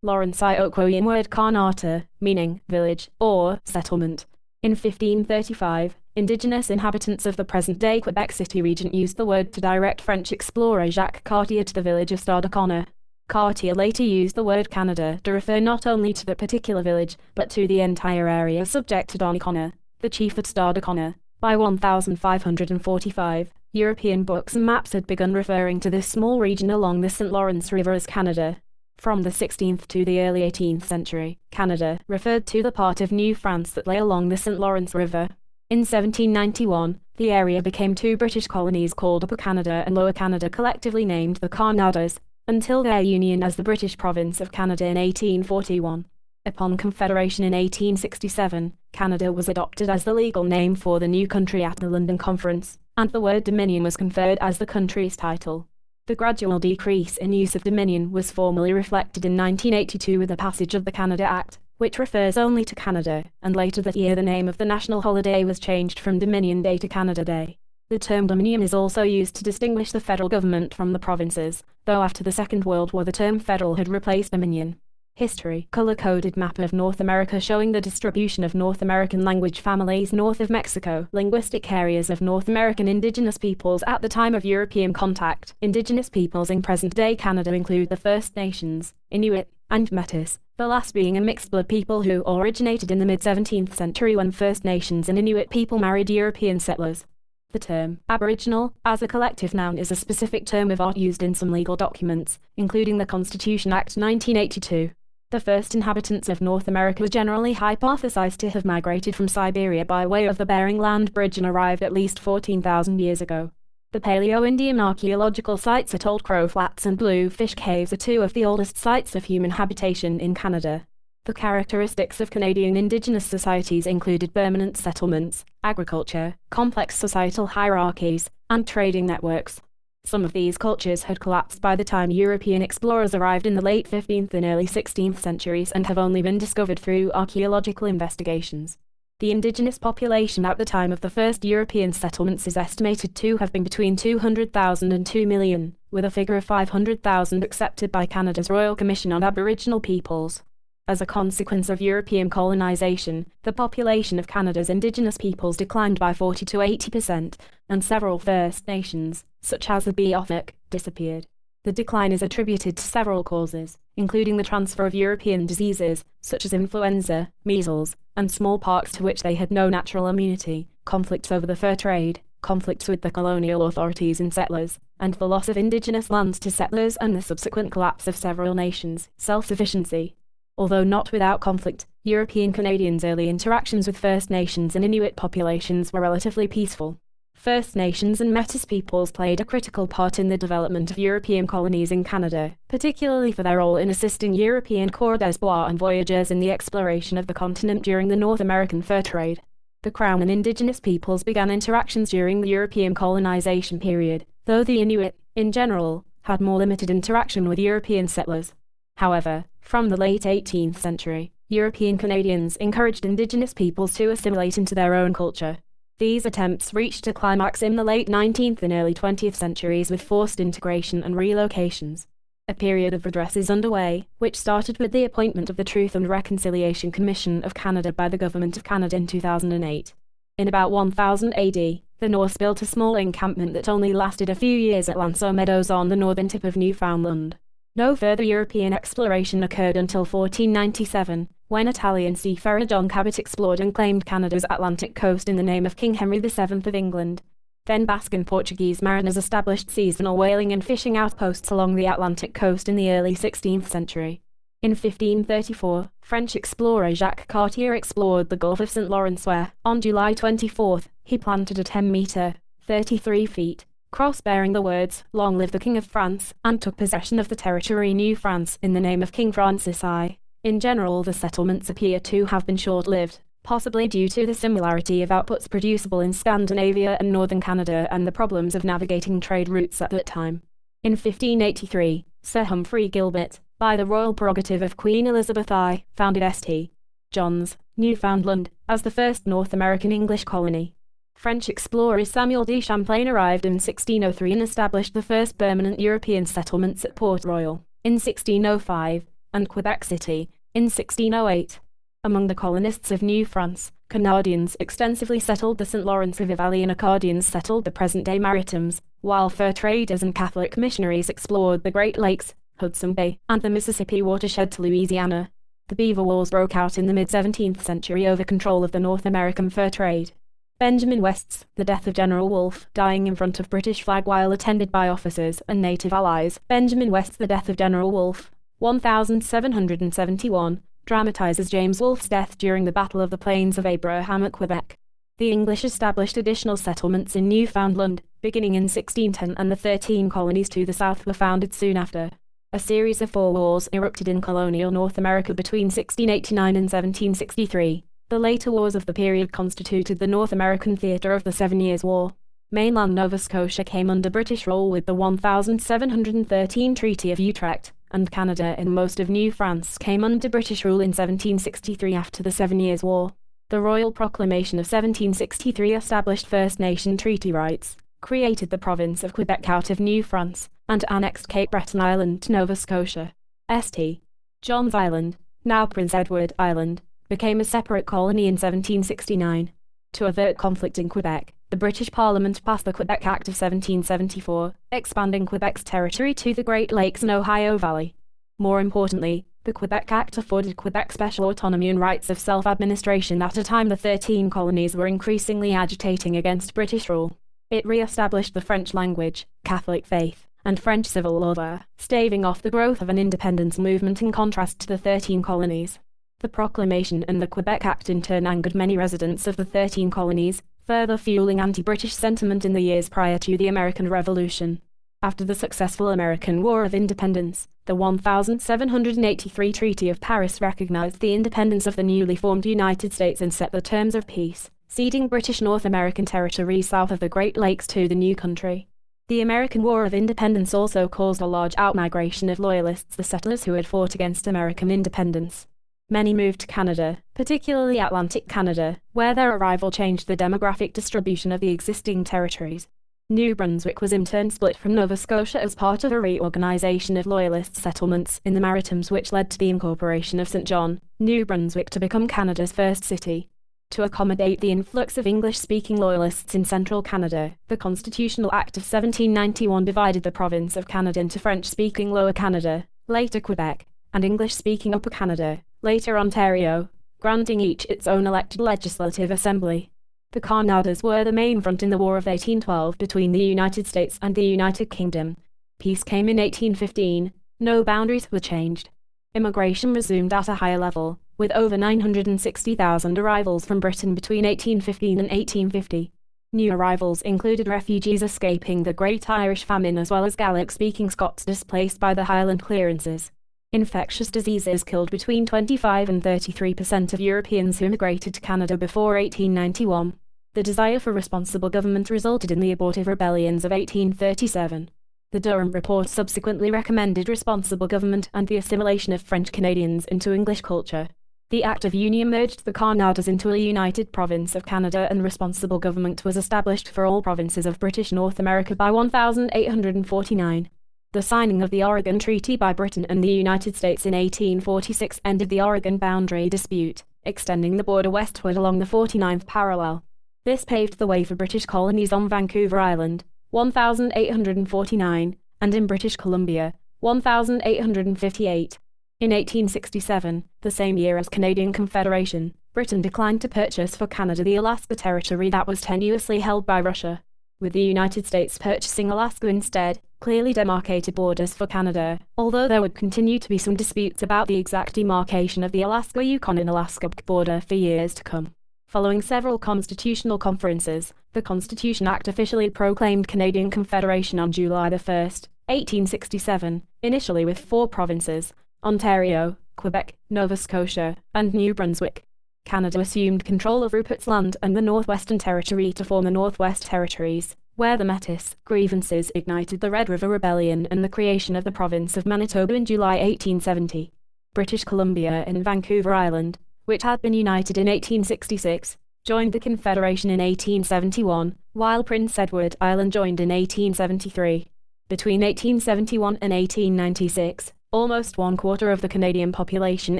Lawrence Iroquoian word Karnata, meaning village or settlement. In 1535, indigenous inhabitants of the present-day Quebec City region used the word to direct French explorer Jacques Cartier to the village of Stadacona. Cartier later used the word Canada to refer not only to the particular village, but to the entire area subject to Donnacona, the chief at Stadacona. By 1545, European books and maps had begun referring to this small region along the St. Lawrence River as Canada. From the 16th to the early 18th century, Canada referred to the part of New France that lay along the St. Lawrence River. In 1791, the area became 2 British colonies called Upper Canada and Lower Canada, collectively named the Canadas, until their union as the British province of Canada in 1841. Upon Confederation in 1867, Canada was adopted as the legal name for the new country at the London Conference, and the word Dominion was conferred as the country's title. The gradual decrease in use of Dominion was formally reflected in 1982 with the passage of the Canada Act, which refers only to Canada, and later that year the name of the national holiday was changed from Dominion Day to Canada Day. The term Dominion is also used to distinguish the federal government from the provinces, though after the Second World War the term federal had replaced Dominion. History. Color-coded map of North America showing the distribution of North American language families north of Mexico. Linguistic areas of North American indigenous peoples at the time of European contact. Indigenous peoples in present-day Canada include the First Nations, Inuit, and Métis, the last being a mixed-blood people who originated in the mid-17th century when First Nations and Inuit people married European settlers. The term Aboriginal, as a collective noun, is a specific term of art used in some legal documents, including the Constitution Act 1982. The first inhabitants of North America were generally hypothesized to have migrated from Siberia by way of the Bering Land Bridge and arrived at least 14,000 years ago. The Paleo-Indian archaeological sites at Old Crow Flats and Bluefish Caves are 2 of the oldest sites of human habitation in Canada. The characteristics of Canadian Indigenous societies included permanent settlements, agriculture, complex societal hierarchies, and trading networks. Some of these cultures had collapsed by the time European explorers arrived in the late 15th and early 16th centuries and have only been discovered through archaeological investigations. The indigenous population at the time of the first European settlements is estimated to have been between 200,000 and 2 million, with a figure of 500,000 accepted by Canada's Royal Commission on Aboriginal Peoples. As a consequence of European colonization, the population of Canada's indigenous peoples declined by 40 to 80%, and several First Nations, such as the Beothuk, disappeared. The decline is attributed to several causes, including the transfer of European diseases, such as influenza, measles, and smallpox to which they had no natural immunity, conflicts over the fur trade, conflicts with the colonial authorities and settlers, and the loss of indigenous lands to settlers and the subsequent collapse of several nations' self-sufficiency. Although not without conflict, European Canadians' early interactions with First Nations and Inuit populations were relatively peaceful. First Nations and Métis peoples played a critical part in the development of European colonies in Canada, particularly for their role in assisting European corps d'espoir and voyageurs in the exploration of the continent during the North American fur trade. The Crown and Indigenous peoples began interactions during the European colonization period, though the Inuit, in general, had more limited interaction with European settlers. However, from the late 18th century, European Canadians encouraged Indigenous peoples to assimilate into their own culture. These attempts reached a climax in the late 19th and early 20th centuries with forced integration and relocations. A period of redress is underway, which started with the appointment of the Truth and Reconciliation Commission of Canada by the Government of Canada in 2008. In about 1000 AD, the Norse built a small encampment that only lasted a few years at Lanceau Meadows on the northern tip of Newfoundland. No further European exploration occurred until 1497, when Italian seafarer John Cabot explored and claimed Canada's Atlantic coast in the name of King Henry VII of England. Then Basque and Portuguese mariners established seasonal whaling and fishing outposts along the Atlantic coast in the early 16th century. In 1534, French explorer Jacques Cartier explored the Gulf of St. Lawrence where, on July 24, he planted a 10-meter (33 feet) cross bearing the words, "Long live the King of France," and took possession of the territory New France in the name of King Francis I. In general, the settlements appear to have been short-lived, possibly due to the similarity of outputs producible in Scandinavia and northern Canada and the problems of navigating trade routes at that time. In 1583, Sir Humphrey Gilbert, by the royal prerogative of Queen Elizabeth I, founded St. John's, Newfoundland, as the first North American English colony. French explorer Samuel de Champlain arrived in 1603 and established the first permanent European settlements at Port Royal, in 1605, and Quebec City, in 1608. Among the colonists of New France, Canadians extensively settled the St. Lawrence River Valley and Acadians settled the present-day Maritimes, while fur traders and Catholic missionaries explored the Great Lakes, Hudson Bay, and the Mississippi watershed to Louisiana. The Beaver Wars broke out in the mid-17th century over control of the North American fur trade. Benjamin West's The Death of General Wolfe, dying in front of British flag while attended by officers and native allies. Benjamin West's The Death of General Wolfe, 1771, dramatizes James Wolfe's death during the Battle of the Plains of Abraham at Quebec. The English established additional settlements in Newfoundland, beginning in 1610, and the 13 colonies to the south were founded soon after. A series of 4 wars erupted in colonial North America between 1689 and 1763. The later wars of the period constituted the North American theatre of the 7 Years' War. Mainland Nova Scotia came under British rule with the 1713 Treaty of Utrecht, and Canada and most of New France came under British rule in 1763 after the 7 Years' War. The Royal Proclamation of 1763 established First Nation treaty rights, created the province of Quebec out of New France, and annexed Cape Breton Island to Nova Scotia. St. John's Island, now Prince Edward Island, became a separate colony in 1769. To avert conflict in Quebec, the British Parliament passed the Quebec Act of 1774, expanding Quebec's territory to the Great Lakes and Ohio Valley. More importantly, the Quebec Act afforded Quebec special autonomy and rights of self-administration at a time the 13 colonies were increasingly agitating against British rule. It re-established the French language, Catholic faith, and French civil law there, staving off the growth of an independence movement in contrast to the 13 colonies. The proclamation and the Quebec Act in turn angered many residents of the 13 colonies, further fueling anti-British sentiment in the years prior to the American Revolution. After the successful American War of Independence, the 1783 Treaty of Paris recognized the independence of the newly formed United States and set the terms of peace, ceding British North American territory south of the Great Lakes to the new country. The American War of Independence also caused a large outmigration of Loyalists, the settlers who had fought against American independence. Many moved to Canada, particularly Atlantic Canada, where their arrival changed the demographic distribution of the existing territories. New Brunswick was in turn split from Nova Scotia as part of a reorganization of Loyalist settlements in the Maritimes, which led to the incorporation of St. John, New Brunswick to become Canada's first city. To accommodate the influx of English-speaking Loyalists in central Canada, the Constitutional Act of 1791 divided the province of Canada into French-speaking Lower Canada, later Quebec, and English-speaking Upper Canada, later Ontario, granting each its own elected legislative assembly. The Canadas were the main front in the War of 1812 between the United States and the United Kingdom. Peace came in 1815, no boundaries were changed. Immigration resumed at a higher level, with over 960,000 arrivals from Britain between 1815 and 1850. New arrivals included refugees escaping the Great Irish Famine as well as Gaelic-speaking Scots displaced by the Highland clearances. Infectious diseases killed between 25 and 33% of Europeans who immigrated to Canada before 1891. The desire for responsible government resulted in the abortive rebellions of 1837. The Durham Report subsequently recommended responsible government and the assimilation of French Canadians into English culture. The Act of Union merged the Canadas into a united province of Canada, and responsible government was established for all provinces of British North America by 1849. The signing of the Oregon Treaty by Britain and the United States in 1846 ended the Oregon boundary dispute, extending the border westward along the 49th parallel. This paved the way for British colonies on Vancouver Island, 1849, and in British Columbia, 1858. In 1867, the same year as Canadian Confederation, Britain declined to purchase for Canada the Alaska Territory that was tenuously held by Russia, with the United States purchasing Alaska instead. Clearly demarcated borders for Canada, although there would continue to be some disputes about the exact demarcation of the Alaska-Yukon and Alaska border for years to come. Following several constitutional conferences, the Constitution Act officially proclaimed Canadian Confederation on July 1, 1867, initially with 4 provinces: Ontario, Quebec, Nova Scotia, and New Brunswick. Canada assumed control of Rupert's Land and the Northwestern Territory to form the Northwest Territories, where the Métis grievances ignited the Red River Rebellion and the creation of the province of Manitoba in July 1870. British Columbia and Vancouver Island, which had been united in 1866, joined the Confederation in 1871, while Prince Edward Island joined in 1873. Between 1871 and 1896, almost 1/4 of the Canadian population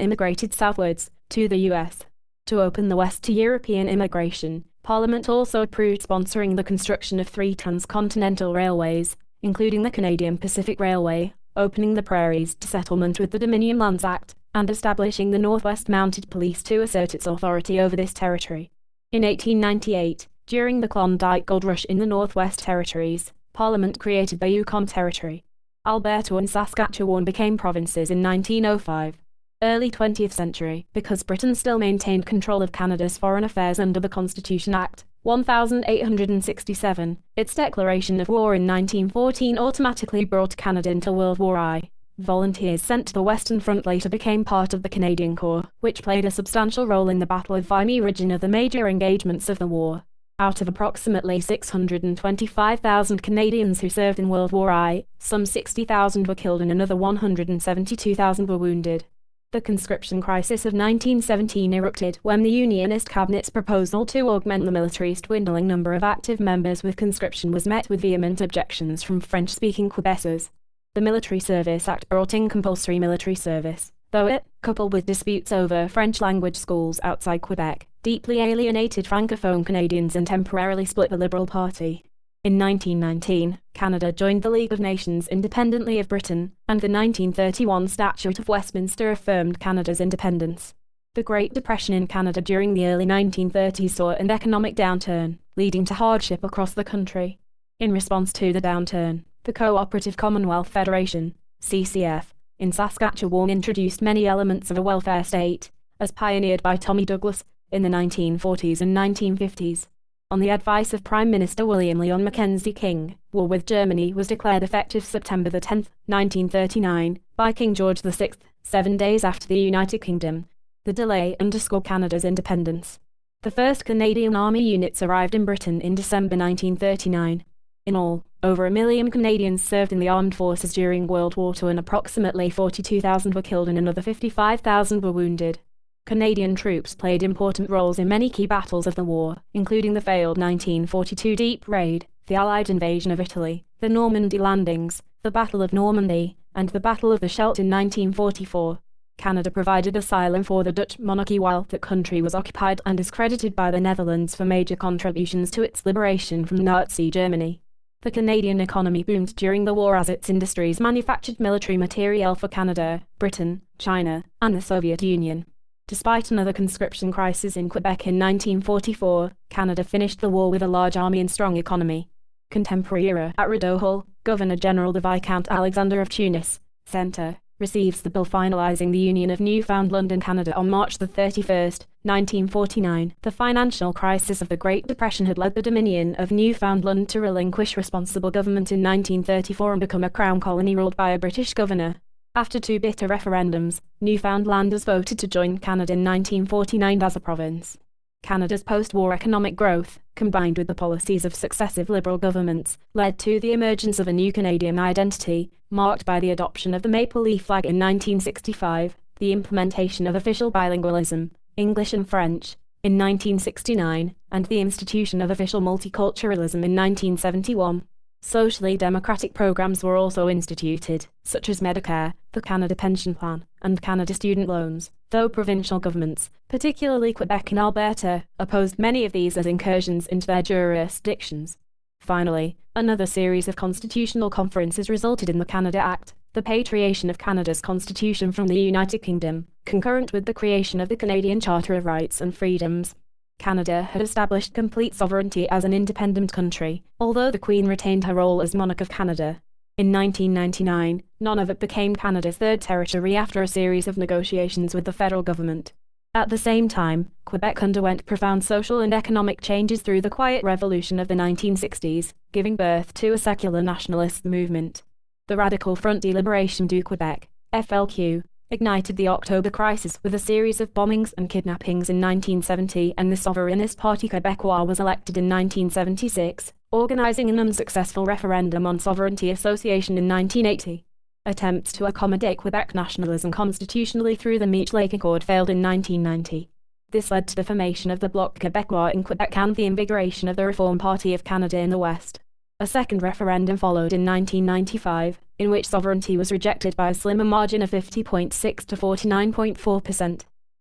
immigrated southwards, to the US. To open the West to European immigration, Parliament also approved sponsoring the construction of 3 transcontinental railways, including the Canadian Pacific Railway, opening the prairies to settlement with the Dominion Lands Act, and establishing the Northwest Mounted Police to assert its authority over this territory. In 1898, during the Klondike Gold Rush in the Northwest Territories, Parliament created the Yukon Territory. Alberta and Saskatchewan became provinces in 1905. Early 20th century, because Britain still maintained control of Canada's foreign affairs under the Constitution Act, 1867, its declaration of war in 1914 automatically brought Canada into World War I. Volunteers sent to the Western Front later became part of the Canadian Corps, which played a substantial role in the Battle of Vimy Ridge and other major engagements of the war. Out of approximately 625,000 Canadians who served in World War I, some 60,000 were killed and another 172,000 were wounded. The conscription crisis of 1917 erupted when the Unionist cabinet's proposal to augment the military's dwindling number of active members with conscription was met with vehement objections from French-speaking Quebecers. The Military Service Act brought in compulsory military service, though it, coupled with disputes over French-language schools outside Quebec, deeply alienated Francophone Canadians and temporarily split the Liberal Party. In 1919, Canada joined the League of Nations independently of Britain, and the 1931 Statute of Westminster affirmed Canada's independence. The Great Depression in Canada during the early 1930s saw an economic downturn, leading to hardship across the country. In response to the downturn, the Cooperative Commonwealth Federation, CCF, in Saskatchewan introduced many elements of a welfare state, as pioneered by Tommy Douglas in the 1940s and 1950s. On the advice of Prime Minister William Lyon Mackenzie King, war with Germany was declared effective September 10, 1939, by King George VI, 7 days after the United Kingdom. The delay underscored Canada's independence. The first Canadian Army units arrived in Britain in December 1939. In all, over 1 million Canadians served in the armed forces during World War II, and approximately 42,000 were killed and another 55,000 were wounded. Canadian troops played important roles in many key battles of the war, including the failed 1942 Deep Raid, the Allied invasion of Italy, the Normandy landings, the Battle of Normandy, and the Battle of the Scheldt in 1944. Canada provided asylum for the Dutch monarchy while the country was occupied, and is credited by the Netherlands for major contributions to its liberation from Nazi Germany. The Canadian economy boomed during the war as its industries manufactured military materiel for Canada, Britain, China, and the Soviet Union. Despite another conscription crisis in Quebec in 1944, Canada finished the war with a large army and strong economy. Contemporary era at Rideau Hall, Governor-General the Viscount Alexander of Tunis, Centre, receives the bill finalizing the Union of Newfoundland and Canada on March 31, 1949. The financial crisis of the Great Depression had led the Dominion of Newfoundland to relinquish responsible government in 1934 and become a crown colony ruled by a British governor. After two bitter referendums, Newfoundlanders voted to join Canada in 1949 as a province. Canada's post-war economic growth, combined with the policies of successive Liberal governments, led to the emergence of a new Canadian identity, marked by the adoption of the maple leaf flag in 1965, the implementation of official bilingualism, English and French, in 1969, and the institution of official multiculturalism in 1971. Socially democratic programs were also instituted, such as Medicare, the Canada Pension Plan, and Canada Student Loans, though provincial governments, particularly Quebec and Alberta, opposed many of these as incursions into their jurisdictions. Finally, another series of constitutional conferences resulted in the Canada Act, the patriation of Canada's constitution from the United Kingdom, concurrent with the creation of the Canadian Charter of Rights and Freedoms. Canada had established complete sovereignty as an independent country, although the Queen retained her role as Monarch of Canada. In 1999, Nunavut became Canada's third territory after a series of negotiations with the federal government. At the same time, Quebec underwent profound social and economic changes through the Quiet Revolution of the 1960s, giving birth to a secular nationalist movement. The Radical Front de Libération du Québec, FLQ, ignited the October Crisis with a series of bombings and kidnappings in 1970, and the Souverainist Parti Québécois was elected in 1976, organizing an unsuccessful referendum on sovereignty association in 1980. Attempts to accommodate Quebec nationalism constitutionally through the Meech Lake Accord failed in 1990. This led to the formation of the Bloc Québécois in Quebec and the invigoration of the Reform Party of Canada in the West. A second referendum followed in 1995, in which sovereignty was rejected by a slimmer margin of 50.6 to 49.4%.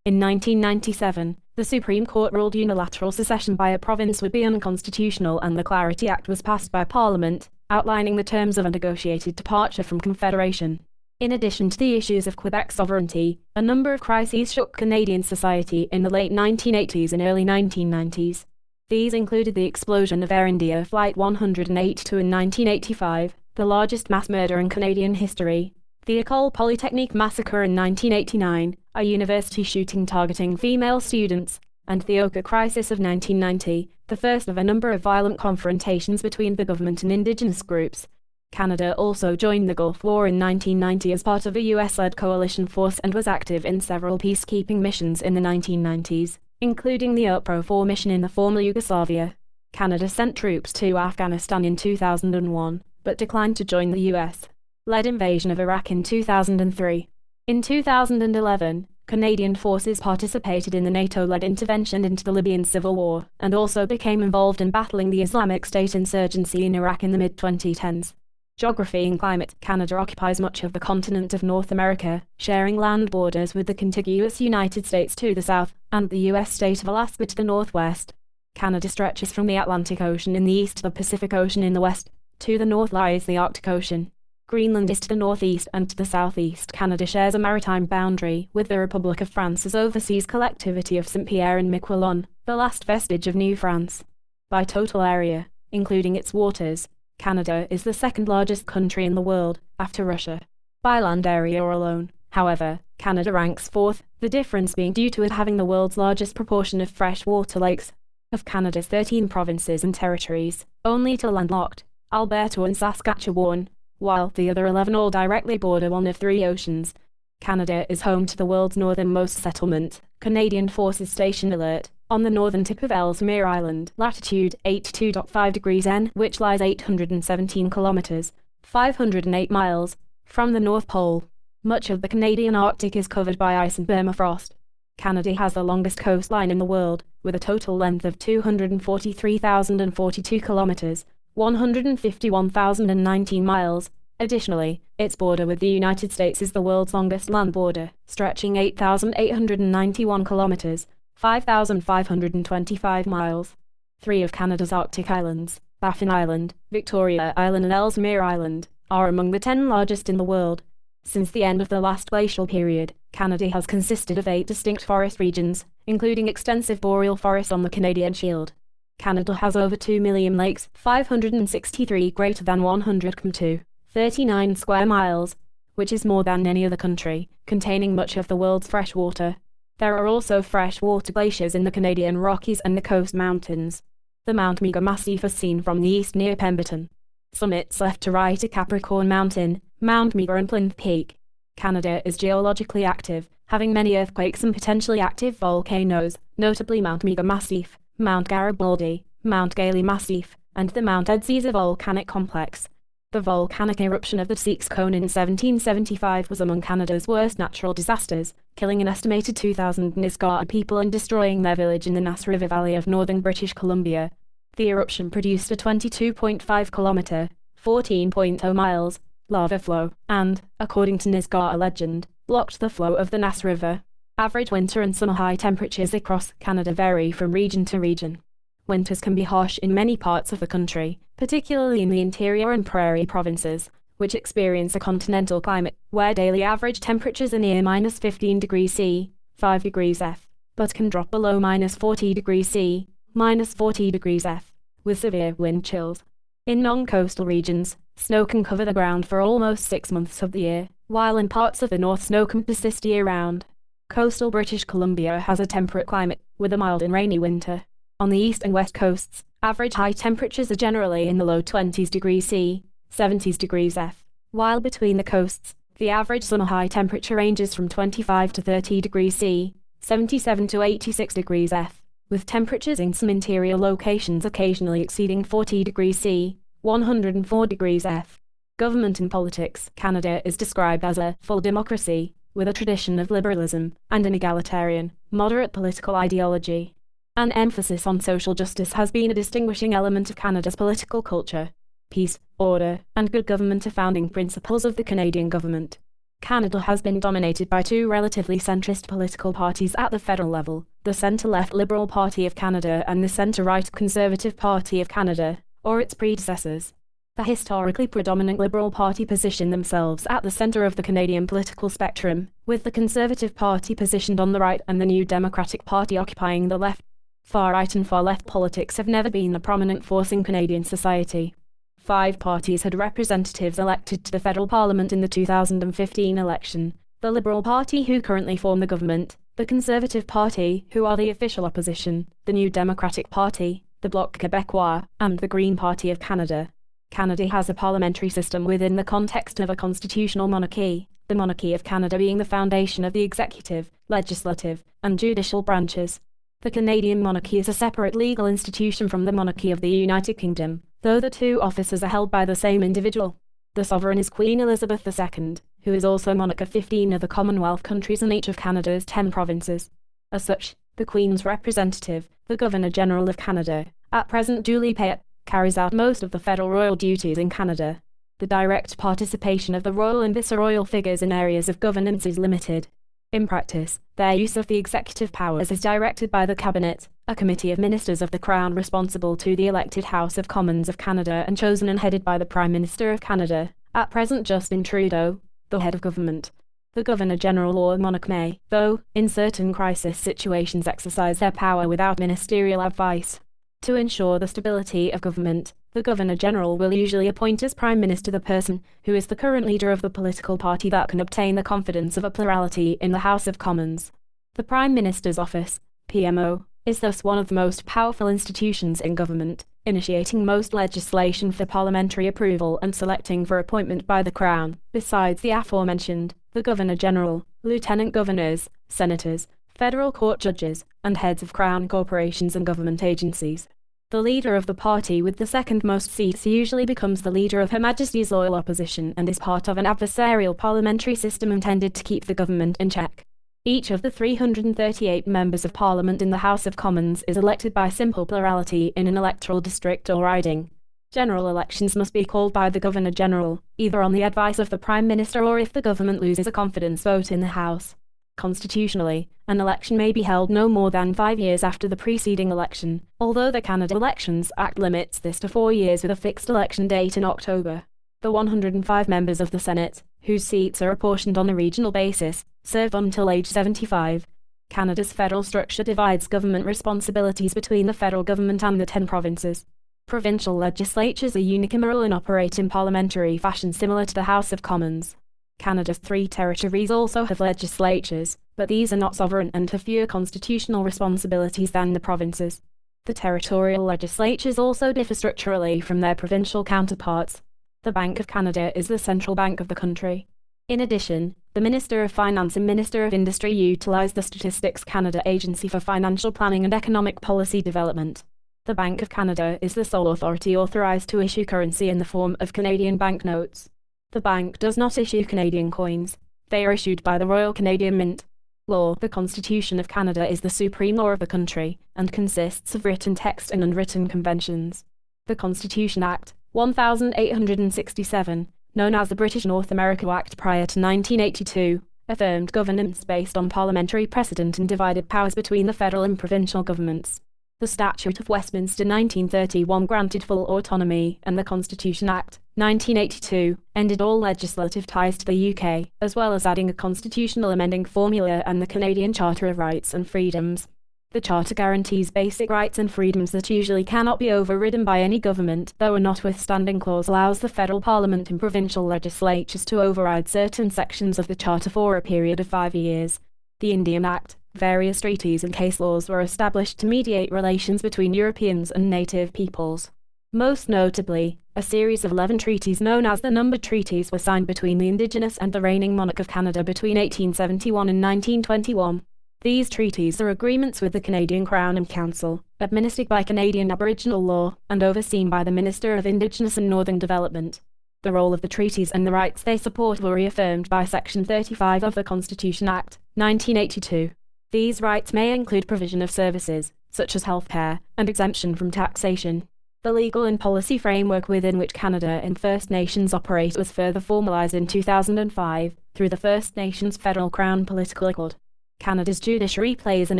In 1997, the Supreme Court ruled unilateral secession by a province would be unconstitutional, and the Clarity Act was passed by Parliament, outlining the terms of a negotiated departure from Confederation. In addition to the issues of Quebec sovereignty, a number of crises shook Canadian society in the late 1980s and early 1990s. These included the explosion of Air India Flight 182 in 1985, the largest mass murder in Canadian history, the École Polytechnique massacre in 1989, a university shooting targeting female students, and the Oka crisis of 1990, the first of a number of violent confrontations between the government and Indigenous groups. Canada also joined the Gulf War in 1990 as part of a US-led coalition force and was active in several peacekeeping missions in the 1990s, including the UNPRO mission in the former Yugoslavia. Canada sent troops to Afghanistan in 2001, but declined to join the US-led invasion of Iraq in 2003. In 2011, Canadian forces participated in the NATO-led intervention into the Libyan civil war, and also became involved in battling the Islamic State insurgency in Iraq in the mid-2010s. Geography and climate. Canada occupies much of the continent of North America, sharing land borders with the contiguous United States to the south, and the U.S. state of Alaska to the northwest. Canada stretches from the Atlantic Ocean in the east to the Pacific Ocean in the west. To the north lies the Arctic Ocean. Greenland is to the northeast, and to the southeast Canada shares a maritime boundary with the Republic of France's overseas collectivity of Saint-Pierre and Miquelon, the last vestige of New France. By total area, including its waters, Canada is the second largest country in the world, after Russia. By land area alone, however, Canada ranks fourth, the difference being due to it having the world's largest proportion of freshwater lakes. Of Canada's 13 provinces and territories, only 2 landlocked, Alberta and Saskatchewan, while the other 11 all directly border one of 3 oceans. Canada is home to the world's northernmost settlement, Canadian Forces Station Alert, on the northern tip of Ellesmere Island, latitude 82.5 degrees N, which lies 817 kilometers, 508 miles, from the North Pole. Much of the Canadian Arctic is covered by ice and permafrost. Canada has the longest coastline in the world, with a total length of 243,042 kilometers, 151,019 miles. Additionally, its border with the United States is the world's longest land border, stretching 8,891 kilometers, 5,525 miles. 3 of Canada's Arctic islands, Baffin Island, Victoria Island and Ellesmere Island, are among the 10 largest in the world. Since the end of the last glacial period, Canada has consisted of 8 distinct forest regions, including extensive boreal forest on the Canadian Shield. Canada has over 2 million lakes, 563 greater than 100 km², 39 square miles, which is more than any other country, containing much of the world's fresh water. There are also freshwater glaciers in the Canadian Rockies and the Coast Mountains. The Mount Meager Massif is seen from the east near Pemberton. Summits left to right are Capricorn Mountain, Mount Meager and Plinth Peak. Canada is geologically active, having many earthquakes and potentially active volcanoes, notably Mount Meager Massif, Mount Garibaldi, Mount Gailey Massif, and the Mount Edziza volcanic complex. The volcanic eruption of the Sykes Cone in 1775 was among Canada's worst natural disasters, killing an estimated 2,000 Nisga'a people and destroying their village in the Nass River Valley of northern British Columbia. The eruption produced a 22.5 kilometer, 14.0 miles, lava flow, and, according to Nisga'a legend, blocked the flow of the Nass River. Average winter and summer high temperatures across Canada vary from region to region. Winters can be harsh in many parts of the country, particularly in the interior and prairie provinces, which experience a continental climate, where daily average temperatures are near minus 15 degrees C, 5 degrees F, but can drop below minus 40 degrees C, minus 40 degrees F, with severe wind chills. In non-coastal regions, snow can cover the ground for almost 6 months of the year, while in parts of the north snow can persist year-round. Coastal British Columbia has a temperate climate, with a mild and rainy winter. On the east and west coasts, average high temperatures are generally in the low 20s degrees C, 70s degrees F, while between the coasts, the average summer high temperature ranges from 25 to 30 degrees C, 77 to 86 degrees F, with temperatures in some interior locations occasionally exceeding 40 degrees C, 104 degrees F. Government and politics. Canada is described as a full democracy, with a tradition of liberalism and an egalitarian, moderate political ideology. An emphasis on social justice has been a distinguishing element of Canada's political culture. Peace, order, and good government are founding principles of the Canadian government. Canada has been dominated by two relatively centrist political parties at the federal level, the centre-left Liberal Party of Canada and the centre-right Conservative Party of Canada, or its predecessors. The historically predominant Liberal Party positioned themselves at the centre of the Canadian political spectrum, with the Conservative Party positioned on the right and the New Democratic Party occupying the left. Far-right and far-left politics have never been a prominent force in Canadian society. 5 parties had representatives elected to the federal parliament in the 2015 election: the Liberal Party, who currently form the government, the Conservative Party, who are the official opposition, the New Democratic Party, the Bloc Québécois, and the Green Party of Canada. Canada has a parliamentary system within the context of a constitutional monarchy, the monarchy of Canada being the foundation of the executive, legislative, and judicial branches. The Canadian monarchy is a separate legal institution from the monarchy of the United Kingdom, though the two offices are held by the same individual. The sovereign is Queen Elizabeth II, who is also monarch of 15 of the Commonwealth countries and each of Canada's 10 provinces. As such, the Queen's representative, the Governor-General of Canada, at present Julie Payette, carries out most of the federal royal duties in Canada. The direct participation of the royal and viceroyal figures in areas of governance is limited. In practice, their use of the executive powers is directed by the Cabinet, a committee of ministers of the Crown responsible to the elected House of Commons of Canada and chosen and headed by the Prime Minister of Canada, at present Justin Trudeau, the head of government. The Governor-General or monarch may, though, in certain crisis situations exercise their power without ministerial advice. To ensure the stability of government, the Governor-General will usually appoint as Prime Minister the person who is the current leader of the political party that can obtain the confidence of a plurality in the House of Commons. The Prime Minister's office, PMO, is thus one of the most powerful institutions in government, initiating most legislation for parliamentary approval and selecting for appointment by the Crown. Besides the aforementioned, the Governor-General, Lieutenant Governors, Senators, federal court judges, and heads of Crown corporations and government agencies. The leader of the party with the second most seats usually becomes the leader of Her Majesty's loyal opposition and is part of an adversarial parliamentary system intended to keep the government in check. Each of the 338 members of Parliament in the House of Commons is elected by simple plurality in an electoral district or riding. General elections must be called by the Governor-General, either on the advice of the Prime Minister or if the government loses a confidence vote in the House. Constitutionally, an election may be held no more than 5 years after the preceding election, although the Canada Elections Act limits this to 4 years with a fixed election date in October. The 105 members of the Senate, whose seats are apportioned on a regional basis, serve until age 75. Canada's federal structure divides government responsibilities between the federal government and the 10 provinces. Provincial legislatures are unicameral and operate in parliamentary fashion similar to the House of Commons. Canada's 3 territories also have legislatures, but these are not sovereign and have fewer constitutional responsibilities than the provinces. The territorial legislatures also differ structurally from their provincial counterparts. The Bank of Canada is the central bank of the country. In addition, the Minister of Finance and Minister of Industry utilize the Statistics Canada Agency for Financial Planning and Economic Policy Development. The Bank of Canada is the sole authority authorized to issue currency in the form of Canadian banknotes. The bank does not issue Canadian coins. They are issued by the Royal Canadian Mint. Law. The Constitution of Canada is the supreme law of the country, and consists of written text and unwritten conventions. The Constitution Act, 1867, known as the British North America Act prior to 1982, affirmed governance based on parliamentary precedent and divided powers between the federal and provincial governments. The Statute of Westminster 1931 granted full autonomy, and the Constitution Act, 1982, ended all legislative ties to the UK, as well as adding a constitutional amending formula and the Canadian Charter of Rights and Freedoms. The Charter guarantees basic rights and freedoms that usually cannot be overridden by any government, though a notwithstanding clause allows the federal parliament and provincial legislatures to override certain sections of the Charter for a period of 5 years. The Indian Act. Various treaties and case laws were established to mediate relations between Europeans and native peoples. Most notably, a series of 11 treaties known as the Numbered Treaties were signed between the Indigenous and the reigning monarch of Canada between 1871 and 1921. These treaties are agreements with the Canadian Crown and Council, administered by Canadian Aboriginal law, and overseen by the Minister of Indigenous and Northern Development. The role of the treaties and the rights they support were reaffirmed by Section 35 of the Constitution Act, 1982. These rights may include provision of services, such as health care, and exemption from taxation. The legal and policy framework within which Canada and First Nations operate was further formalised in 2005 through the First Nations Federal Crown Political Accord. Canada's judiciary plays an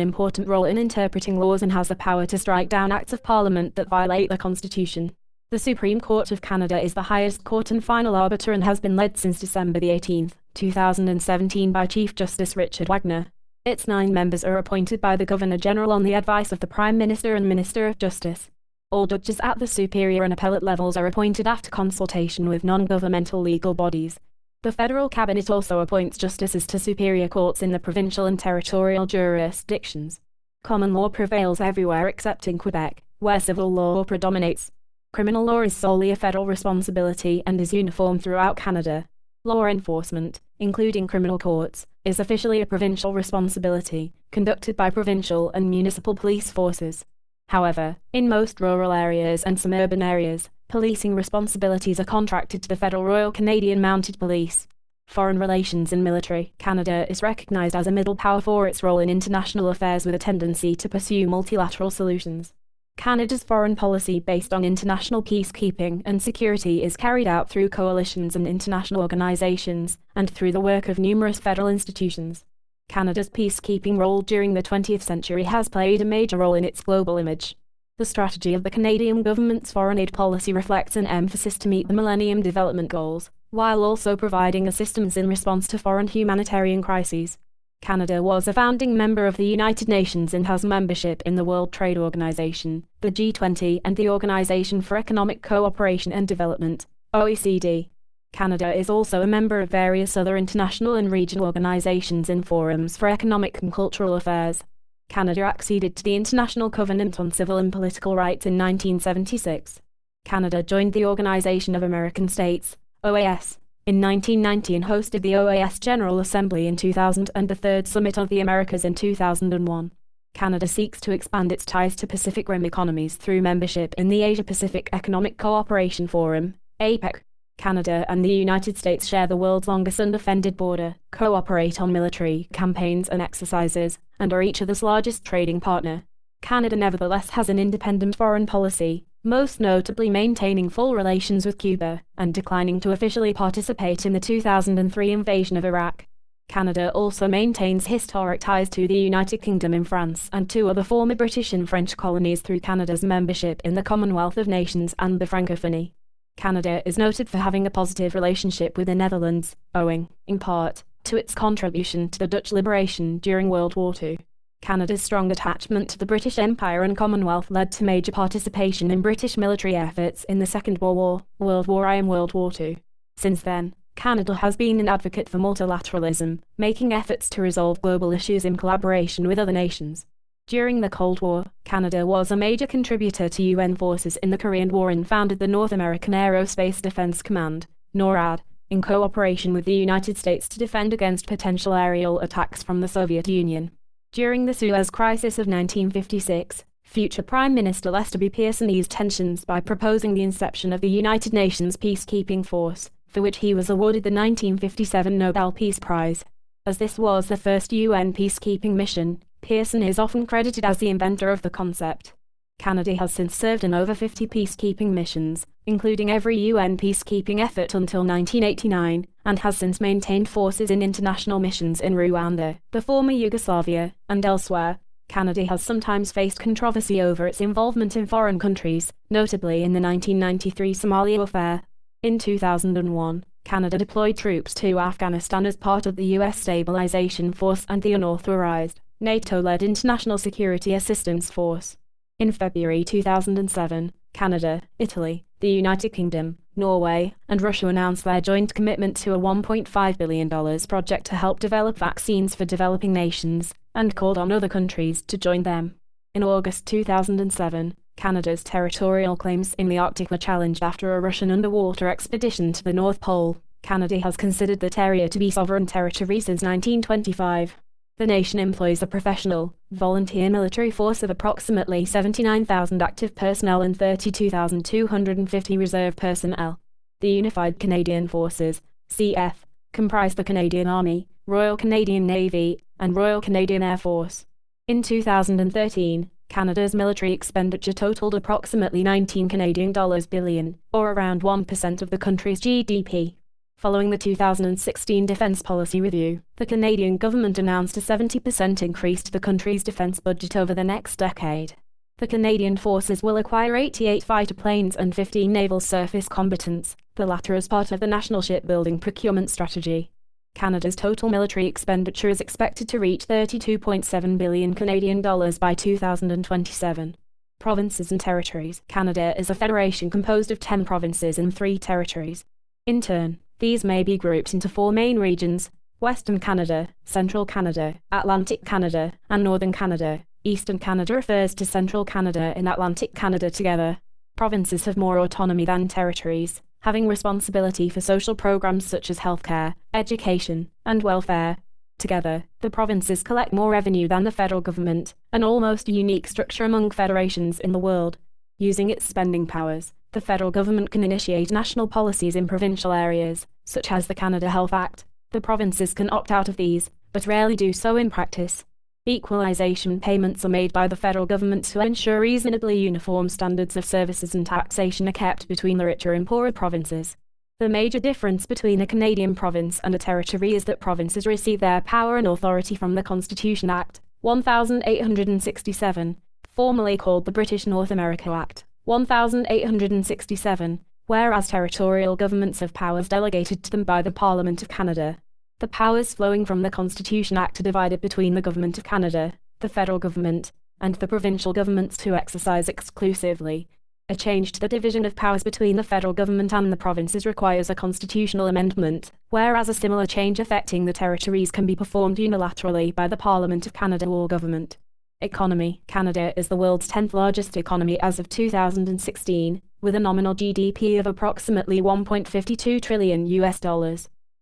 important role in interpreting laws and has the power to strike down acts of Parliament that violate the Constitution. The Supreme Court of Canada is the highest court and final arbiter and has been led since December 18, 2017 by Chief Justice Richard Wagner. Its 9 members are appointed by the Governor-General on the advice of the Prime Minister and Minister of Justice. All judges at the superior and appellate levels are appointed after consultation with non-governmental legal bodies. The federal cabinet also appoints justices to superior courts in the provincial and territorial jurisdictions. Common law prevails everywhere except in Quebec, where civil law predominates. Criminal law is solely a federal responsibility and is uniform throughout Canada. Law enforcement, including criminal courts, is officially a provincial responsibility, conducted by provincial and municipal police forces. However, in most rural areas and some urban areas, policing responsibilities are contracted to the Federal Royal Canadian Mounted Police. Foreign relations and military. Canada is recognized as a middle power for its role in international affairs with a tendency to pursue multilateral solutions. Canada's foreign policy based on international peacekeeping and security is carried out through coalitions and international organizations, and through the work of numerous federal institutions. Canada's peacekeeping role during the 20th century has played a major role in its global image. The strategy of the Canadian government's foreign aid policy reflects an emphasis to meet the Millennium Development Goals, while also providing assistance in response to foreign humanitarian crises. Canada was a founding member of the United Nations and has membership in the World Trade Organization, the G20 and the Organization for Economic Cooperation and Development, OECD. Canada is also a member of various other international and regional organizations and forums for economic and cultural affairs. Canada acceded to the International Covenant on Civil and Political Rights in 1976. Canada joined the Organization of American States, OAS, in 1990 and hosted the OAS General Assembly in 2000 and the Third Summit of the Americas in 2001. Canada seeks to expand its ties to Pacific Rim economies through membership in the Asia-Pacific Economic Cooperation Forum, APEC. Canada and the United States share the world's longest undefended border, cooperate on military campaigns and exercises, and are each other's largest trading partner. Canada nevertheless has an independent foreign policy, most notably maintaining full relations with Cuba, and declining to officially participate in the 2003 invasion of Iraq. Canada also maintains historic ties to the United Kingdom and France and to other former British and French colonies through Canada's membership in the Commonwealth of Nations and the Francophonie. Canada is noted for having a positive relationship with the Netherlands, owing, in part, to its contribution to the Dutch liberation during World War II. Canada's strong attachment to the British Empire and Commonwealth led to major participation in British military efforts in the Second World War, World War I and World War II. Since then, Canada has been an advocate for multilateralism, making efforts to resolve global issues in collaboration with other nations. During the Cold War, Canada was a major contributor to UN forces in the Korean War and founded the North American Aerospace Defense Command, NORAD, in cooperation with the United States to defend against potential aerial attacks from the Soviet Union. During the Suez Crisis of 1956, future Prime Minister Lester B. Pearson eased tensions by proposing the inception of the United Nations Peacekeeping Force, for which he was awarded the 1957 Nobel Peace Prize. As this was the first UN peacekeeping mission, Pearson is often credited as the inventor of the concept. Canada has since served in over 50 peacekeeping missions, including every UN peacekeeping effort until 1989, and has since maintained forces in international missions in Rwanda, the former Yugoslavia, and elsewhere. Canada has sometimes faced controversy over its involvement in foreign countries, notably in the 1993 Somalia affair. In 2001, Canada deployed troops to Afghanistan as part of the U.S. Stabilization Force and the unauthorized, NATO-led International Security Assistance Force. In February 2007, Canada, Italy, the United Kingdom, Norway, and Russia announced their joint commitment to a $1.5 billion project to help develop vaccines for developing nations, and called on other countries to join them. In August 2007, Canada's territorial claims in the Arctic were challenged after a Russian underwater expedition to the North Pole. Canada has considered that area to be sovereign territory since 1925. The nation employs a professional, volunteer military force of approximately 79,000 active personnel and 32,250 reserve personnel. The Unified Canadian Forces, CF, comprise the Canadian Army, Royal Canadian Navy, and Royal Canadian Air Force. In 2013, Canada's military expenditure totaled approximately $19 billion, or around 1% of the country's GDP. Following the 2016 Defence Policy Review, the Canadian government announced a 70% increase to the country's defence budget over the next decade. The Canadian Forces will acquire 88 fighter planes and 15 naval surface combatants, the latter as part of the National Shipbuilding Procurement Strategy. Canada's total military expenditure is expected to reach $32.7 billion Canadian dollars by 2027. Provinces and territories. Canada is a federation composed of 10 provinces and 3 territories. In turn, these may be grouped into 4 main regions: Western Canada, Central Canada, Atlantic Canada, and Northern Canada. Eastern Canada refers to Central Canada and Atlantic Canada together. Provinces have more autonomy than territories, having responsibility for social programs such as healthcare, education, and welfare. Together, the provinces collect more revenue than the federal government, an almost unique structure among federations in the world. Using its spending powers, the federal government can initiate national policies in provincial areas, such as the Canada Health Act. The provinces can opt out of these, but rarely do so in practice. Equalization payments are made by the federal government to ensure reasonably uniform standards of services and taxation are kept between the richer and poorer provinces. The major difference between a Canadian province and a territory is that provinces receive their power and authority from the Constitution Act, 1867, formerly called the British North America Act, 1867, whereas territorial governments have powers delegated to them by the Parliament of Canada. The powers flowing from the Constitution Act are divided between the Government of Canada, the federal government, and the provincial governments to exercise exclusively. A change to the division of powers between the federal government and the provinces requires a constitutional amendment, whereas a similar change affecting the territories can be performed unilaterally by the Parliament of Canada or government. Economy. Canada is the world's 10th largest economy as of 2016, with a nominal GDP of approximately $1.52 trillion.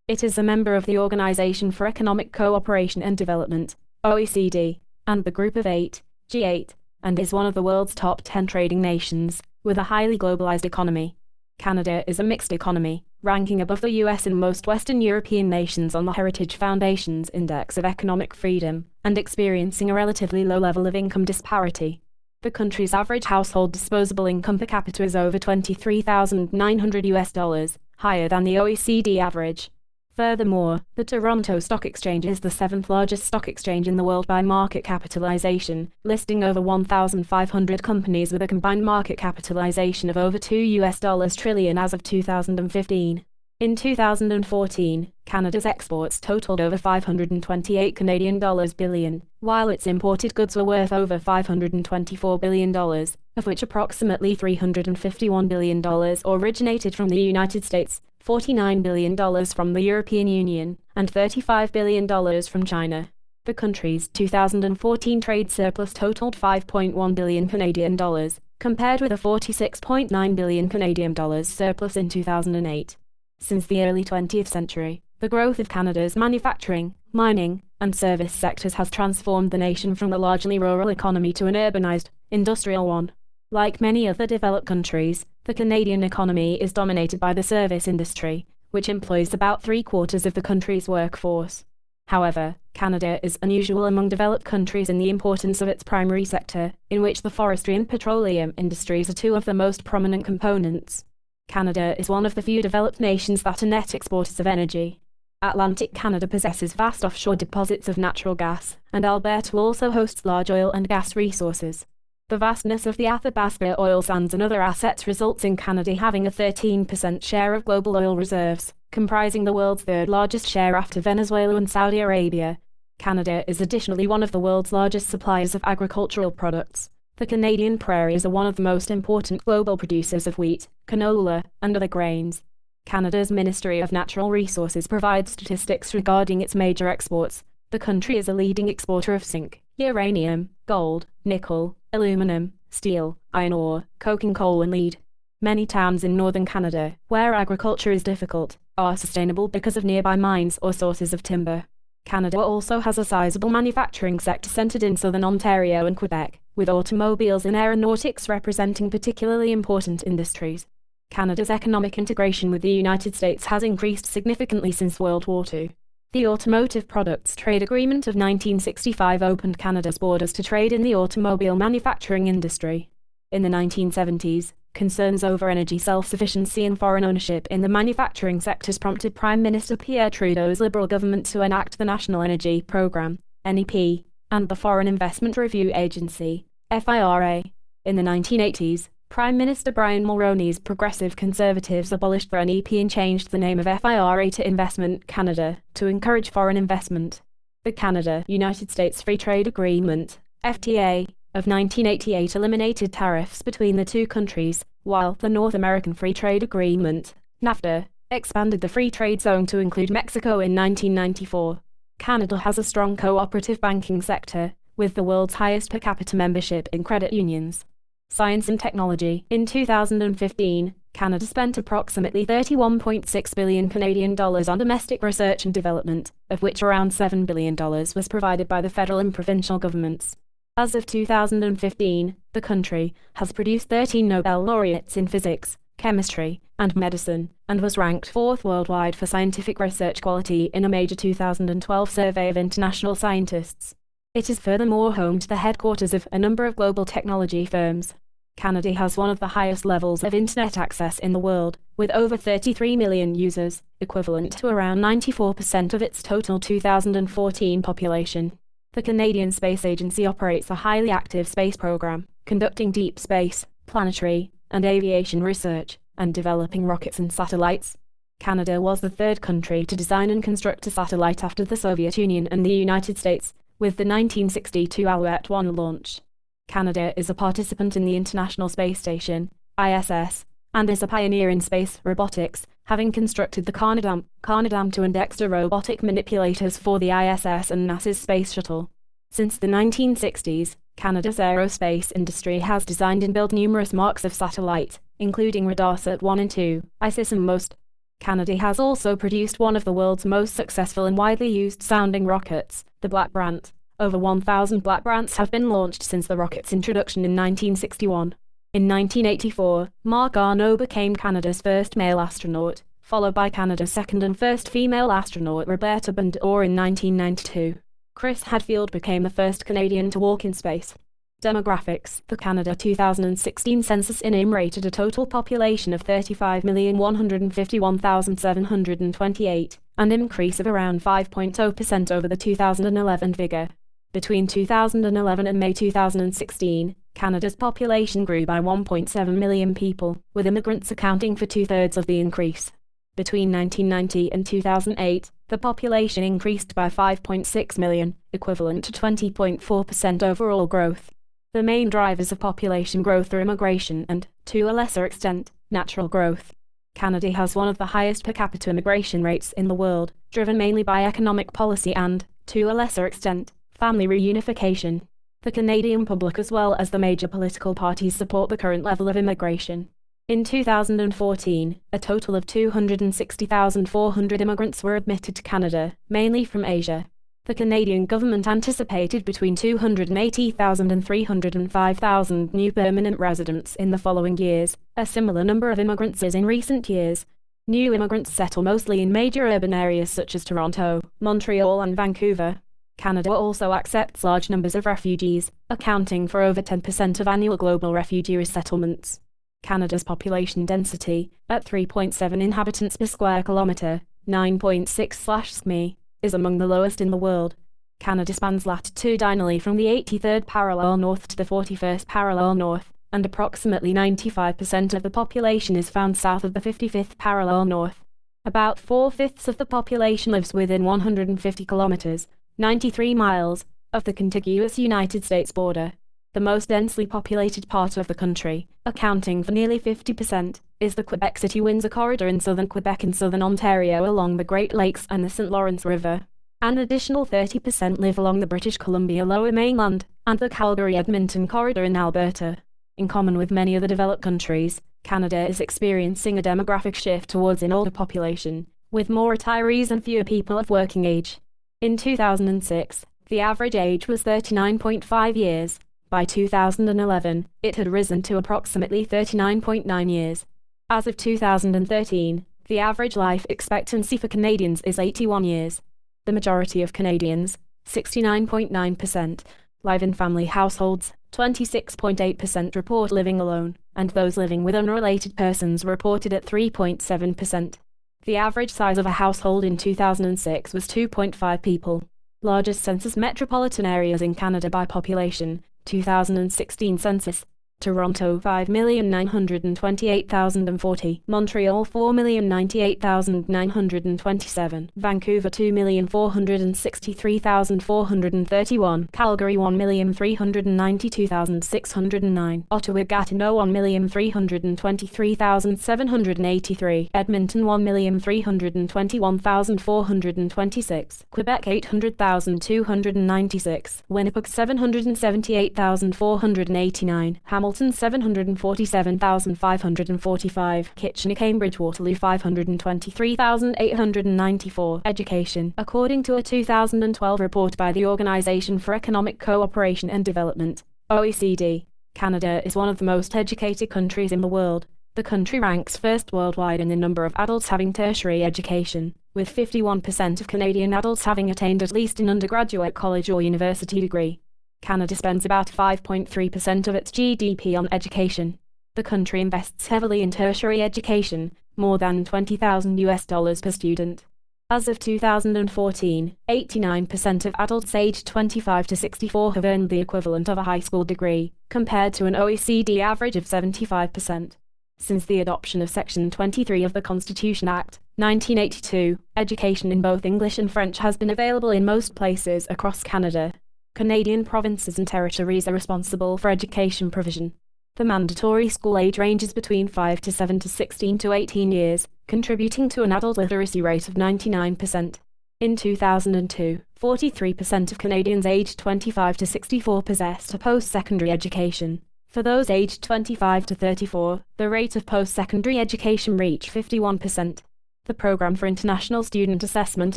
It is a member of the Organization for Economic Cooperation and Development, OECD, and the Group of 8, G8, and is one of the world's top 10 trading nations, with a highly globalized economy. Canada is a mixed economy, ranking above the US and most Western European nations on the Heritage Foundation's Index of Economic Freedom, and experiencing a relatively low level of income disparity. The country's average household disposable income per capita is over $23,900, higher than the OECD average. Furthermore, the Toronto Stock Exchange is the 7th largest stock exchange in the world by market capitalization, listing over 1,500 companies with a combined market capitalization of over $2 trillion as of 2015. In 2014, Canada's exports totaled over $528 Canadian billion, while its imported goods were worth over $524 billion, of which approximately $351 billion originated from the United States, $49 billion from the European Union, and $35 billion from China. The country's 2014 trade surplus totaled 5.1 billion Canadian dollars, compared with a 46.9 billion Canadian dollars surplus in 2008. Since the early 20th century, the growth of Canada's manufacturing, mining, and service sectors has transformed the nation from a largely rural economy to an urbanized, industrial one. Like many other developed countries, the Canadian economy is dominated by the service industry, which employs about 3/4 of the country's workforce. However, Canada is unusual among developed countries in the importance of its primary sector, in which the forestry and petroleum industries are two of the most prominent components. Canada is one of the few developed nations that are net exporters of energy. Atlantic Canada possesses vast offshore deposits of natural gas, and Alberta also hosts large oil and gas resources. The vastness of the Athabasca oil sands and other assets results in Canada having a 13% share of global oil reserves, comprising the world's third largest share after Venezuela and Saudi Arabia. Canada is additionally one of the world's largest suppliers of agricultural products. The Canadian prairies are one of the most important global producers of wheat, canola, and other grains. Canada's Ministry of Natural Resources provides statistics regarding its major exports. The country is a leading exporter of zinc, uranium, gold, nickel, aluminum, steel, iron ore, coking coal and lead. Many towns in northern Canada, where agriculture is difficult, are sustainable because of nearby mines or sources of timber. Canada also has a sizable manufacturing sector centered in southern Ontario and Quebec, with automobiles and aeronautics representing particularly important industries. Canada's economic integration with the United States has increased significantly since World War II. The Automotive Products Trade Agreement of 1965 opened Canada's borders to trade in the automobile manufacturing industry. In the 1970s, concerns over energy self-sufficiency and foreign ownership in the manufacturing sectors prompted Prime Minister Pierre Trudeau's Liberal government to enact the National Energy Programme, NEP, and the Foreign Investment Review Agency, FIRA. In the 1980s, Prime Minister Brian Mulroney's Progressive Conservatives abolished the NEP and changed the name of FIRA to Investment Canada to encourage foreign investment. The Canada-United States Free Trade Agreement, FTA, of 1988 eliminated tariffs between the two countries, while the North American Free Trade Agreement, NAFTA, expanded the free trade zone to include Mexico in 1994. Canada has a strong cooperative banking sector, with the world's highest per capita membership in credit unions. Science and technology. In 2015, Canada spent approximately 31.6 billion Canadian dollars on domestic research and development, of which around $7 billion was provided by the federal and provincial governments. As of 2015, the country has produced 13 Nobel laureates in physics, chemistry, and medicine, and was ranked 4th worldwide for scientific research quality in a major 2012 survey of international scientists. It is furthermore home to the headquarters of a number of global technology firms. Canada has one of the highest levels of internet access in the world, with over 33 million users, equivalent to around 94% of its total 2014 population. The Canadian Space Agency operates a highly active space program, conducting deep space, planetary, and aviation research, and developing rockets and satellites. Canada was the third country to design and construct a satellite after the Soviet Union and the United States, with the 1962 Alouette 1 launch. Canada is a participant in the International Space Station, ISS, and is a pioneer in space robotics, having constructed the Canadarm2 and Dexter robotic manipulators for the ISS and NASA's Space Shuttle. Since the 1960s, Canada's aerospace industry has designed and built numerous marks of satellite, including Radarsat 1 and 2, ISIS and MOST. Canada has also produced one of the world's most successful and widely used sounding rockets, the Black Brant. Over 1,000 Black Brants have been launched since the rocket's introduction in 1961. In 1984, Mark Garneau became Canada's first male astronaut, followed by Canada's second and first female astronaut Roberta Bondor in 1992. Chris Hadfield became the first Canadian to walk in space. Demographics. The Canada 2016 census enumerated a total population of 35,151,728, an increase of around 5.0% over the 2011 figure. Between 2011 and May 2016, Canada's population grew by 1.7 million people, with immigrants accounting for 2/3 of the increase. Between 1990 and 2008, The population increased by 5.6 million, equivalent to 20.4% overall growth. The main drivers of population growth are immigration and, to a lesser extent, natural growth. Canada has one of the highest per capita immigration rates in the world, driven mainly by economic policy and, to a lesser extent, family reunification. The Canadian public as well as the major political parties support the current level of immigration. In 2014, a total of 260,400 immigrants were admitted to Canada, mainly from Asia. The Canadian government anticipated between 280,000 and 305,000 new permanent residents in the following years, a similar number of immigrants as in recent years. New immigrants settle mostly in major urban areas such as Toronto, Montreal and Vancouver. Canada also accepts large numbers of refugees, accounting for over 10% of annual global refugee resettlements. Canada's population density, at 3.7 inhabitants per square kilometre, 9.6/smi, is among the lowest in the world. Canada spans latitudinally from the 83rd parallel north to the 41st parallel north, and approximately 95% of the population is found south of the 55th parallel north. About 4/5 of the population lives within 150 kilometres, 93 miles, of the contiguous United States border. The most densely populated part of the country, accounting for nearly 50%, is the Quebec City-Windsor corridor in southern Quebec and southern Ontario along the Great Lakes and the St. Lawrence River. An additional 30% live along the British Columbia Lower Mainland and the Calgary-Edmonton corridor in Alberta. In common with many other developed countries, Canada is experiencing a demographic shift towards an older population, with more retirees and fewer people of working age. In 2006, the average age was 39.5 years. By 2011, it had risen to approximately 39.9 years. As of 2013, the average life expectancy for Canadians is 81 years. The majority of Canadians, 69.9%, live in family households, 26.8% report living alone, and those living with unrelated persons reported at 3.7%. The average size of a household in 2006 was 2.5 people. Largest census metropolitan areas in Canada by population, 2016 census. Toronto 5,928,040, Montreal 4,098,927, Vancouver 2,463,431, Calgary 1,392,609, Ottawa Gatineau 1,323,783, Edmonton 1,321,426, Quebec 800,296, Winnipeg 778,489, Hamilton 747,545, Kitchener-Cambridge-Waterloo 523,894. Education. According to a 2012 report by the Organisation for Economic Cooperation and Development, OECD, Canada is one of the most educated countries in the world. The country ranks first worldwide in the number of adults having tertiary education, with 51% of Canadian adults having attained at least an undergraduate college or university degree. Canada spends about 5.3% of its GDP on education. The country invests heavily in tertiary education, more than $20,000 per student. As of 2014, 89% of adults aged 25 to 64 have earned the equivalent of a high school degree, compared to an OECD average of 75%. Since the adoption of Section 23 of the Constitution Act, 1982, education in both English and French has been available in most places across Canada. Canadian provinces and territories are responsible for education provision. The mandatory school age ranges between 5 to 7 to 16 to 18 years, contributing to an adult literacy rate of 99%. In 2002, 43% of Canadians aged 25 to 64 possessed a post-secondary education. For those aged 25 to 34, the rate of post-secondary education reached 51%. The Programme for International Student Assessment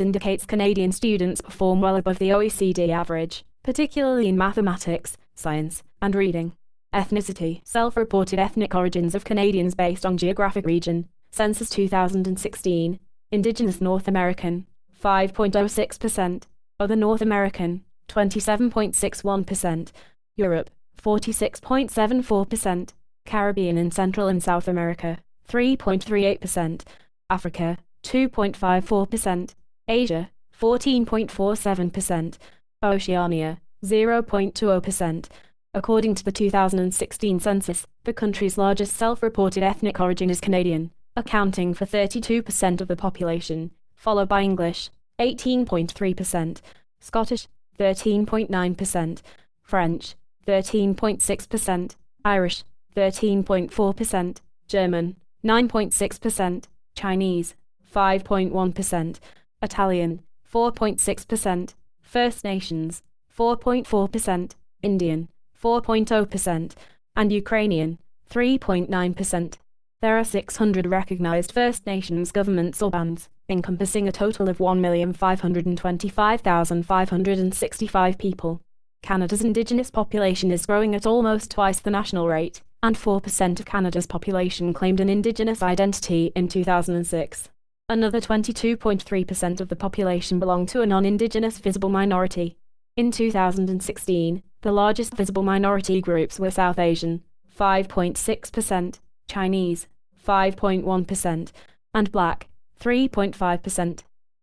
indicates Canadian students perform well above the OECD average, particularly in mathematics, science, and reading. Ethnicity. Self-reported ethnic origins of Canadians based on geographic region. Census 2016. Indigenous North American, 5.06%. Other North American, 27.61%. Europe, 46.74%. Caribbean and Central and South America, 3.38%. Africa, 2.54%. Asia, 14.47%. Oceania, 0.20%. According to the 2016 census, the country's largest self-reported ethnic origin is Canadian, accounting for 32% of the population, followed by English, 18.3%, Scottish, 13.9%, French, 13.6%, Irish, 13.4%, German, 9.6%, Chinese, 5.1%, Italian, 4.6%, First Nations, 4.4%, Indian, 4.0%, and Ukrainian, 3.9%. There are 600 recognized First Nations governments or bands, encompassing a total of 1,525,565 people. Canada's Indigenous population is growing at almost twice the national rate, and 4% of Canada's population claimed an Indigenous identity in 2006. Another 22.3% of the population belong to a non-Indigenous visible minority. In 2016, the largest visible minority groups were South Asian, 5.6%, Chinese, 5.1%, and Black, 3.5%.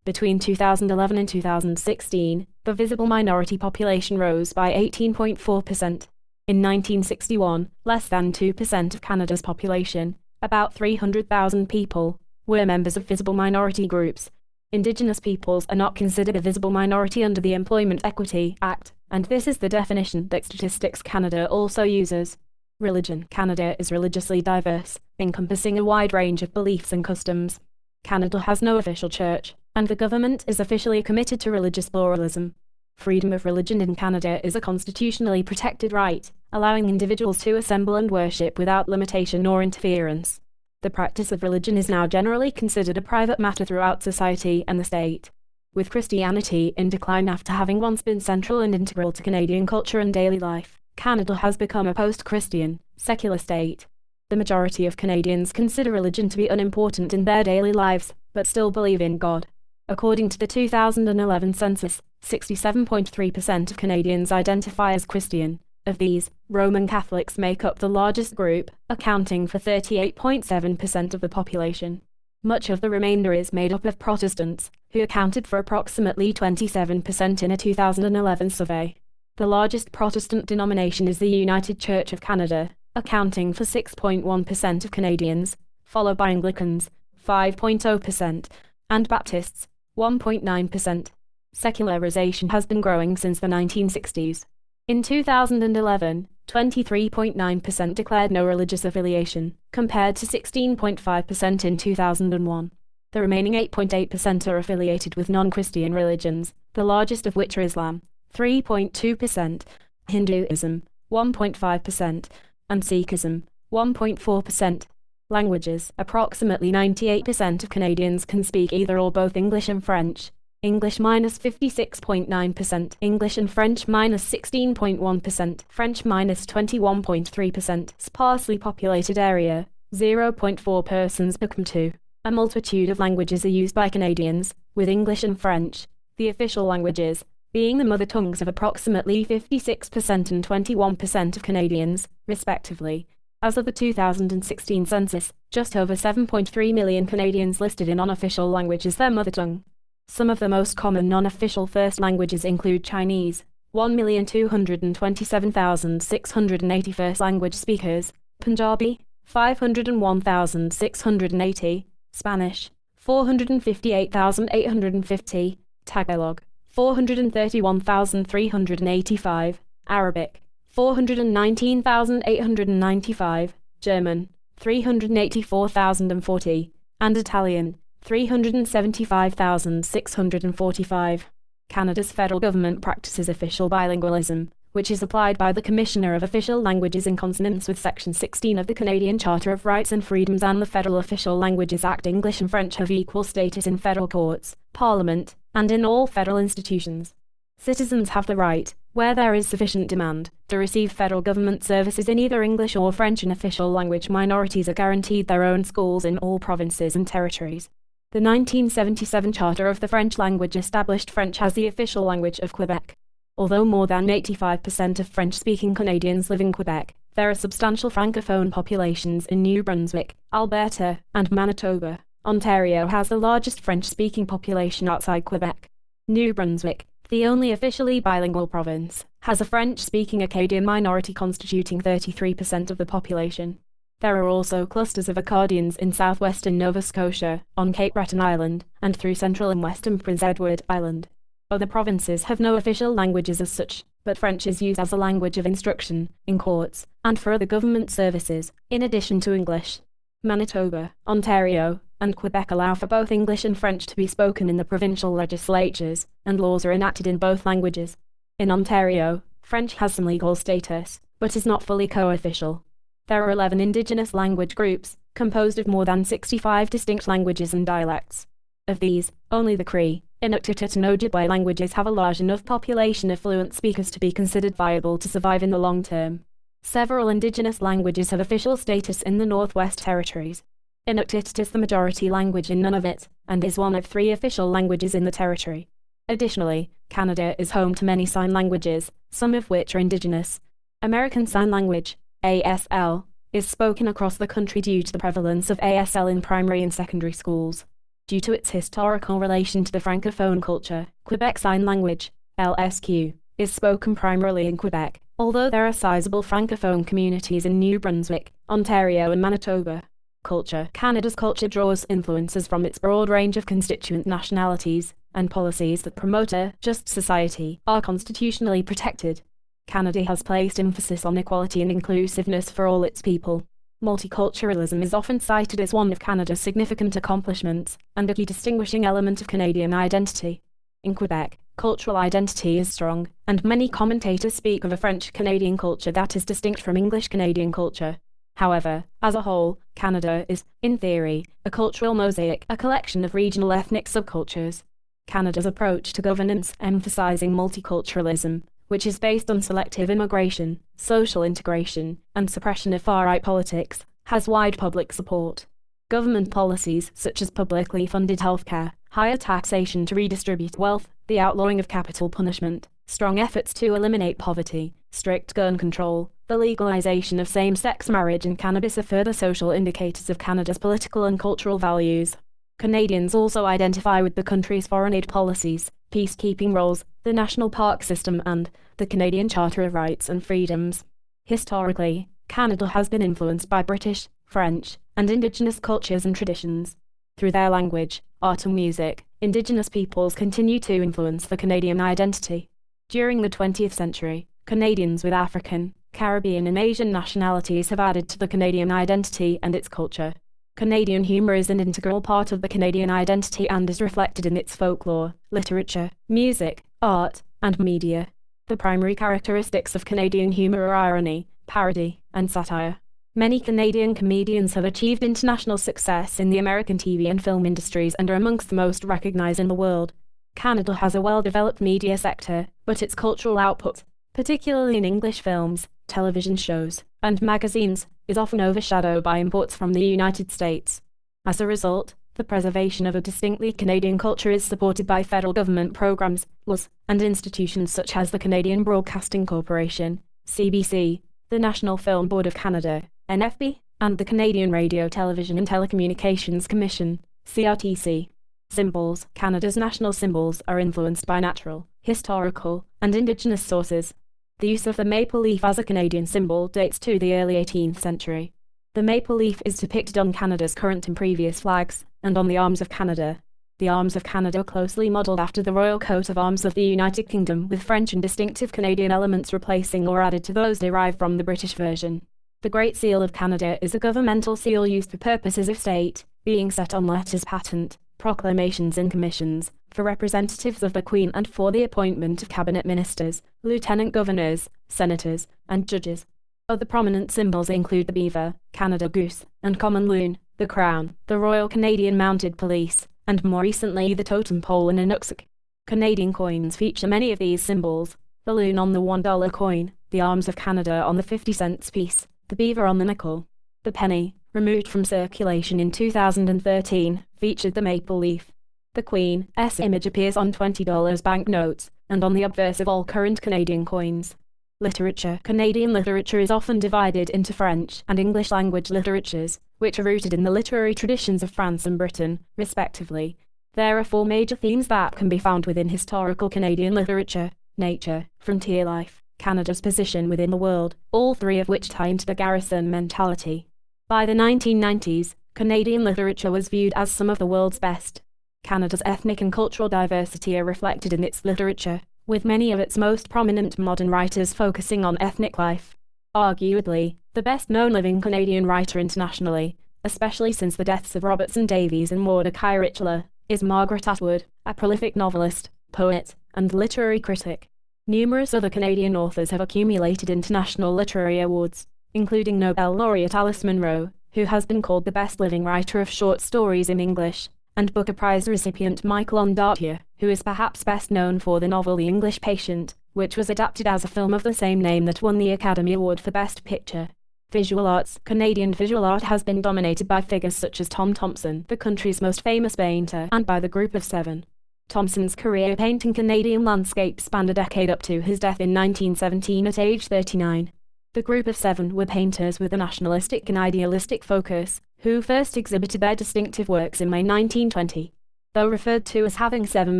Between 2011 and 2016, the visible minority population rose by 18.4%. In 1961, less than 2% of Canada's population, about 300,000 people, were members of visible minority groups. Indigenous peoples are not considered a visible minority under the Employment Equity Act, and this is the definition that Statistics Canada also uses. Religion. Canada is religiously diverse, encompassing a wide range of beliefs and customs. Canada has no official church, and the government is officially committed to religious pluralism. Freedom of religion in Canada is a constitutionally protected right, allowing individuals to assemble and worship without limitation or interference. The practice of religion is now generally considered a private matter throughout society and the state. With Christianity in decline after having once been central and integral to Canadian culture and daily life, Canada has become a post-Christian, secular state. The majority of Canadians consider religion to be unimportant in their daily lives, but still believe in God. According to the 2011 census, 67.3% of Canadians identify as Christian. Of these, Roman Catholics make up the largest group, accounting for 38.7% of the population. Much of the remainder is made up of Protestants, who accounted for approximately 27% in a 2011 survey. The largest Protestant denomination is the United Church of Canada, accounting for 6.1% of Canadians, followed by Anglicans, 5.0%, and Baptists, 1.9%. Secularization has been growing since the 1960s. In 2011, 23.9% declared no religious affiliation, compared to 16.5% in 2001. The remaining 8.8% are affiliated with non-Christian religions, the largest of which are Islam, 3.2%, Hinduism, 1.5%, and Sikhism, 1.4%. Languages. Approximately 98% of Canadians can speak either or both English and French. English minus 56.9%, English and French minus 16.1%, French minus 21.3%. Sparsely populated area, 0.4 persons per km². A multitude of languages are used by Canadians, with English and French, the official languages, being the mother tongues of approximately 56% and 21% of Canadians, respectively. As of the 2016 census, just over 7.3 million Canadians listed in unofficial language as their mother tongue. Some of the most common non-official first languages include Chinese, 1,227,680 first language speakers, Punjabi, 501,680, Spanish, 458,850, Tagalog, 431,385, Arabic, 419,895, German, 384,040, and Italian, 375,645. Canada's federal government practices official bilingualism, which is applied by the Commissioner of Official Languages in consonance with Section 16 of the Canadian Charter of Rights and Freedoms and the Federal Official Languages Act. English and French have equal status in federal courts, Parliament, and in all federal institutions. Citizens have the right, where there is sufficient demand, to receive federal government services in either English or French. An official language minorities are guaranteed their own schools in all provinces and territories. The 1977 Charter of the French language established French as the official language of Quebec. Although more than 85% of French-speaking Canadians live in Quebec, there are substantial francophone populations in New Brunswick, Alberta, and Manitoba. Ontario has the largest French-speaking population outside Quebec. New Brunswick, the only officially bilingual province, has a French-speaking Acadian minority constituting 33% of the population. There are also clusters of Acadians in southwestern Nova Scotia, on Cape Breton Island, and through central and western Prince Edward Island. Other provinces have no official languages as such, but French is used as a language of instruction, in courts, and for other government services, in addition to English. Manitoba, Ontario, and Quebec allow for both English and French to be spoken in the provincial legislatures, and laws are enacted in both languages. In Ontario, French has some legal status, but is not fully co-official. There are 11 Indigenous language groups, composed of more than 65 distinct languages and dialects. Of these, only the Cree, Inuktitut and Ojibwe languages have a large enough population of fluent speakers to be considered viable to survive in the long term. Several Indigenous languages have official status in the Northwest Territories. Inuktitut is the majority language in Nunavut, and is one of 3 official languages in the territory. Additionally, Canada is home to many sign languages, some of which are Indigenous. American Sign Language, ASL, is spoken across the country due to the prevalence of ASL in primary and secondary schools. Due to its historical relation to the Francophone culture, Quebec Sign Language, LSQ, is spoken primarily in Quebec, although there are sizable Francophone communities in New Brunswick, Ontario and Manitoba. Culture. Canada's culture draws influences from its broad range of constituent nationalities, and policies that promote a just society are constitutionally protected. Canada has placed emphasis on equality and inclusiveness for all its people. Multiculturalism is often cited as one of Canada's significant accomplishments, and a key distinguishing element of Canadian identity. In Quebec, cultural identity is strong, and many commentators speak of a French-Canadian culture that is distinct from English-Canadian culture. However, as a whole, Canada is, in theory, a cultural mosaic, a collection of regional ethnic subcultures. Canada's approach to governance, emphasizing multiculturalism, which is based on selective immigration, social integration, and suppression of far-right politics, has wide public support. Government policies such as publicly funded healthcare, higher taxation to redistribute wealth, the outlawing of capital punishment, strong efforts to eliminate poverty, strict gun control, the legalization of same-sex marriage and cannabis are further social indicators of Canada's political and cultural values. Canadians also identify with the country's foreign aid policies, peacekeeping roles, the national park system and the Canadian Charter of Rights and Freedoms. Historically, Canada has been influenced by British, French, and Indigenous cultures and traditions. Through their language, art and music, Indigenous peoples continue to influence the Canadian identity. During the 20th century, Canadians with African, Caribbean and Asian nationalities have added to the Canadian identity and its culture. Canadian humour is an integral part of the Canadian identity and is reflected in its folklore, literature, music, art, and media. The primary characteristics of Canadian humour are irony, parody, and satire. Many Canadian comedians have achieved international success in the American TV and film industries and are amongst the most recognised in the world. Canada has a well-developed media sector, but its cultural output, particularly in English films, television shows, and magazines, is often overshadowed by imports from the United States. As a result, the preservation of a distinctly Canadian culture is supported by federal government programs, laws, and institutions such as the Canadian Broadcasting Corporation, CBC, the National Film Board of Canada, NFB, and the Canadian Radio, Television and Telecommunications Commission, CRTC. Symbols. Canada's national symbols are influenced by natural, historical, and Indigenous sources. The use of the maple leaf as a Canadian symbol dates to the early 18th century. The maple leaf is depicted on Canada's current and previous flags, and on the arms of Canada. The arms of Canada are closely modelled after the royal coat of arms of the United Kingdom, with French and distinctive Canadian elements replacing or added to those derived from the British version. The Great Seal of Canada is a governmental seal used for purposes of state, being set on letters patent, proclamations and commissions, for representatives of the Queen and for the appointment of cabinet ministers, lieutenant governors, senators, and judges. Other prominent symbols include the beaver, Canada Goose, and common loon, the crown, the Royal Canadian Mounted Police, and more recently the totem pole and Inuksuit. Canadian coins feature many of these symbols: the loon on the $1 coin, the arms of Canada on the 50-cent piece, the beaver on the nickel. The penny, removed from circulation in 2013, featured the maple leaf. The Queen's image appears on $20 banknotes, and on the obverse of all current Canadian coins. Literature. Canadian literature is often divided into French and English language literatures, which are rooted in the literary traditions of France and Britain, respectively. There are 4 major themes that can be found within historical Canadian literature: nature, frontier life, Canada's position within the world, all 3 of which tie into the garrison mentality. By the 1990s, Canadian literature was viewed as some of the world's best. Canada's ethnic and cultural diversity are reflected in its literature, with many of its most prominent modern writers focusing on ethnic life. Arguably, the best-known living Canadian writer internationally, especially since the deaths of Robertson Davies and Mordecai Richler, is Margaret Atwood, a prolific novelist, poet, and literary critic. Numerous other Canadian authors have accumulated international literary awards, including Nobel laureate Alice Munro, who has been called the best living writer of short stories in English, and Booker Prize recipient Michael Ondaatje, who is perhaps best known for the novel The English Patient, which was adapted as a film of the same name that won the Academy Award for Best Picture. Visual arts. Canadian visual art has been dominated by figures such as Tom Thomson, the country's most famous painter, and by the Group of Seven. Thomson's career painting Canadian landscapes spanned a decade up to his death in 1917 at age 39. The Group of Seven were painters with a nationalistic and idealistic focus, who first exhibited their distinctive works in May 1920. Though referred to as having 7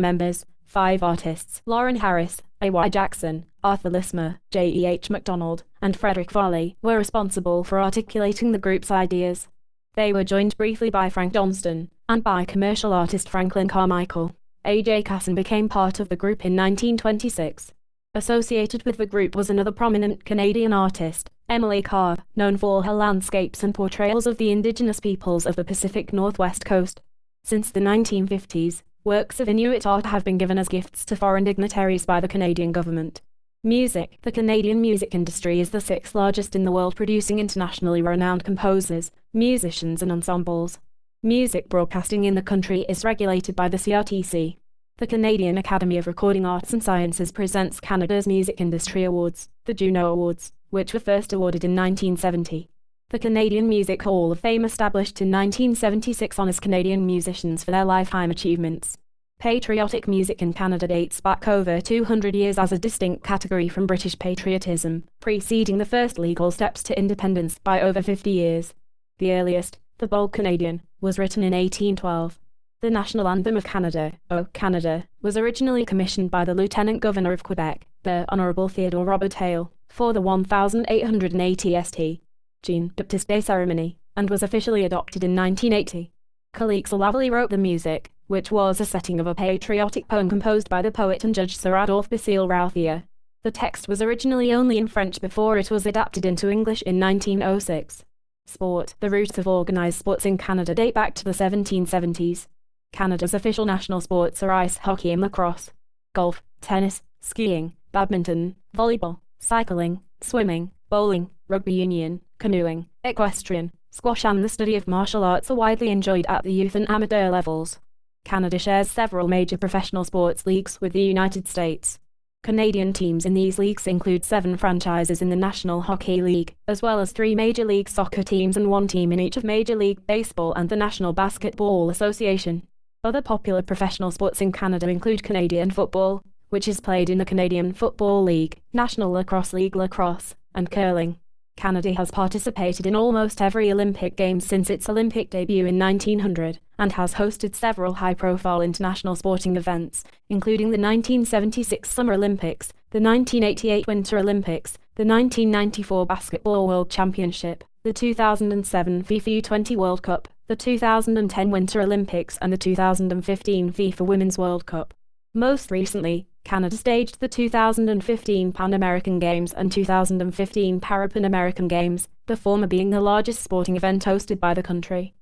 members, 5 artists, Lauren Harris, A.Y. Jackson, Arthur Lismer, J.E.H. MacDonald, and Frederick Farley, were responsible for articulating the group's ideas. They were joined briefly by Frank Johnston, and by commercial artist Franklin Carmichael. A.J. Casson became part of the group in 1926. Associated with the group was another prominent Canadian artist, Emily Carr, known for her landscapes and portrayals of the indigenous peoples of the Pacific Northwest coast. Since the 1950s, works of Inuit art have been given as gifts to foreign dignitaries by the Canadian government. Music. The Canadian music industry is the 6th largest in the world, producing internationally renowned composers, musicians and ensembles. Music broadcasting in the country is regulated by the CRTC. The Canadian Academy of Recording Arts and Sciences presents Canada's Music Industry Awards, the Juno Awards, which were first awarded in 1970. The Canadian Music Hall of Fame, established in 1976, honors Canadian musicians for their lifetime achievements. Patriotic music in Canada dates back over 200 years as a distinct category from British patriotism, preceding the first legal steps to independence by over 50 years. The earliest, The Bold Canadian, was written in 1812. The National Anthem of Canada, O Canada, was originally commissioned by the Lieutenant Governor of Quebec, the Honourable Theodore Robert Hale, for the 1880 St. Jean-Baptiste Day ceremony, and was officially adopted in 1980. Calixte Lavallée wrote the music, which was a setting of a patriotic poem composed by the poet and judge Sir Adolphe Basile-Routhier. The text was originally only in French before it was adapted into English in 1906. Sport. The roots of organised sports in Canada date back to the 1770s. Canada's official national sports are ice hockey and lacrosse, golf, tennis, skiing, badminton, volleyball, cycling, swimming, bowling, rugby union, canoeing, equestrian, squash and the study of martial arts are widely enjoyed at the youth and amateur levels. Canada shares several major professional sports leagues with the United States. Canadian teams in these leagues include 7 franchises in the National Hockey League, as well as 3 Major League Soccer teams and 1 team in each of Major League Baseball and the National Basketball Association. Other popular professional sports in Canada include Canadian football, which is played in the Canadian Football League, National Lacrosse League lacrosse, and curling. Canada has participated in almost every Olympic Games since its Olympic debut in 1900, and has hosted several high-profile international sporting events, including the 1976 Summer Olympics, the 1988 Winter Olympics, the 1994 Basketball World Championship, the 2007 FIFA U20 World Cup, the 2010 Winter Olympics and the 2015 FIFA Women's World Cup. Most recently, Canada staged the 2015 Pan American Games and 2015 Parapan American Games, the former being the largest sporting event hosted by the country.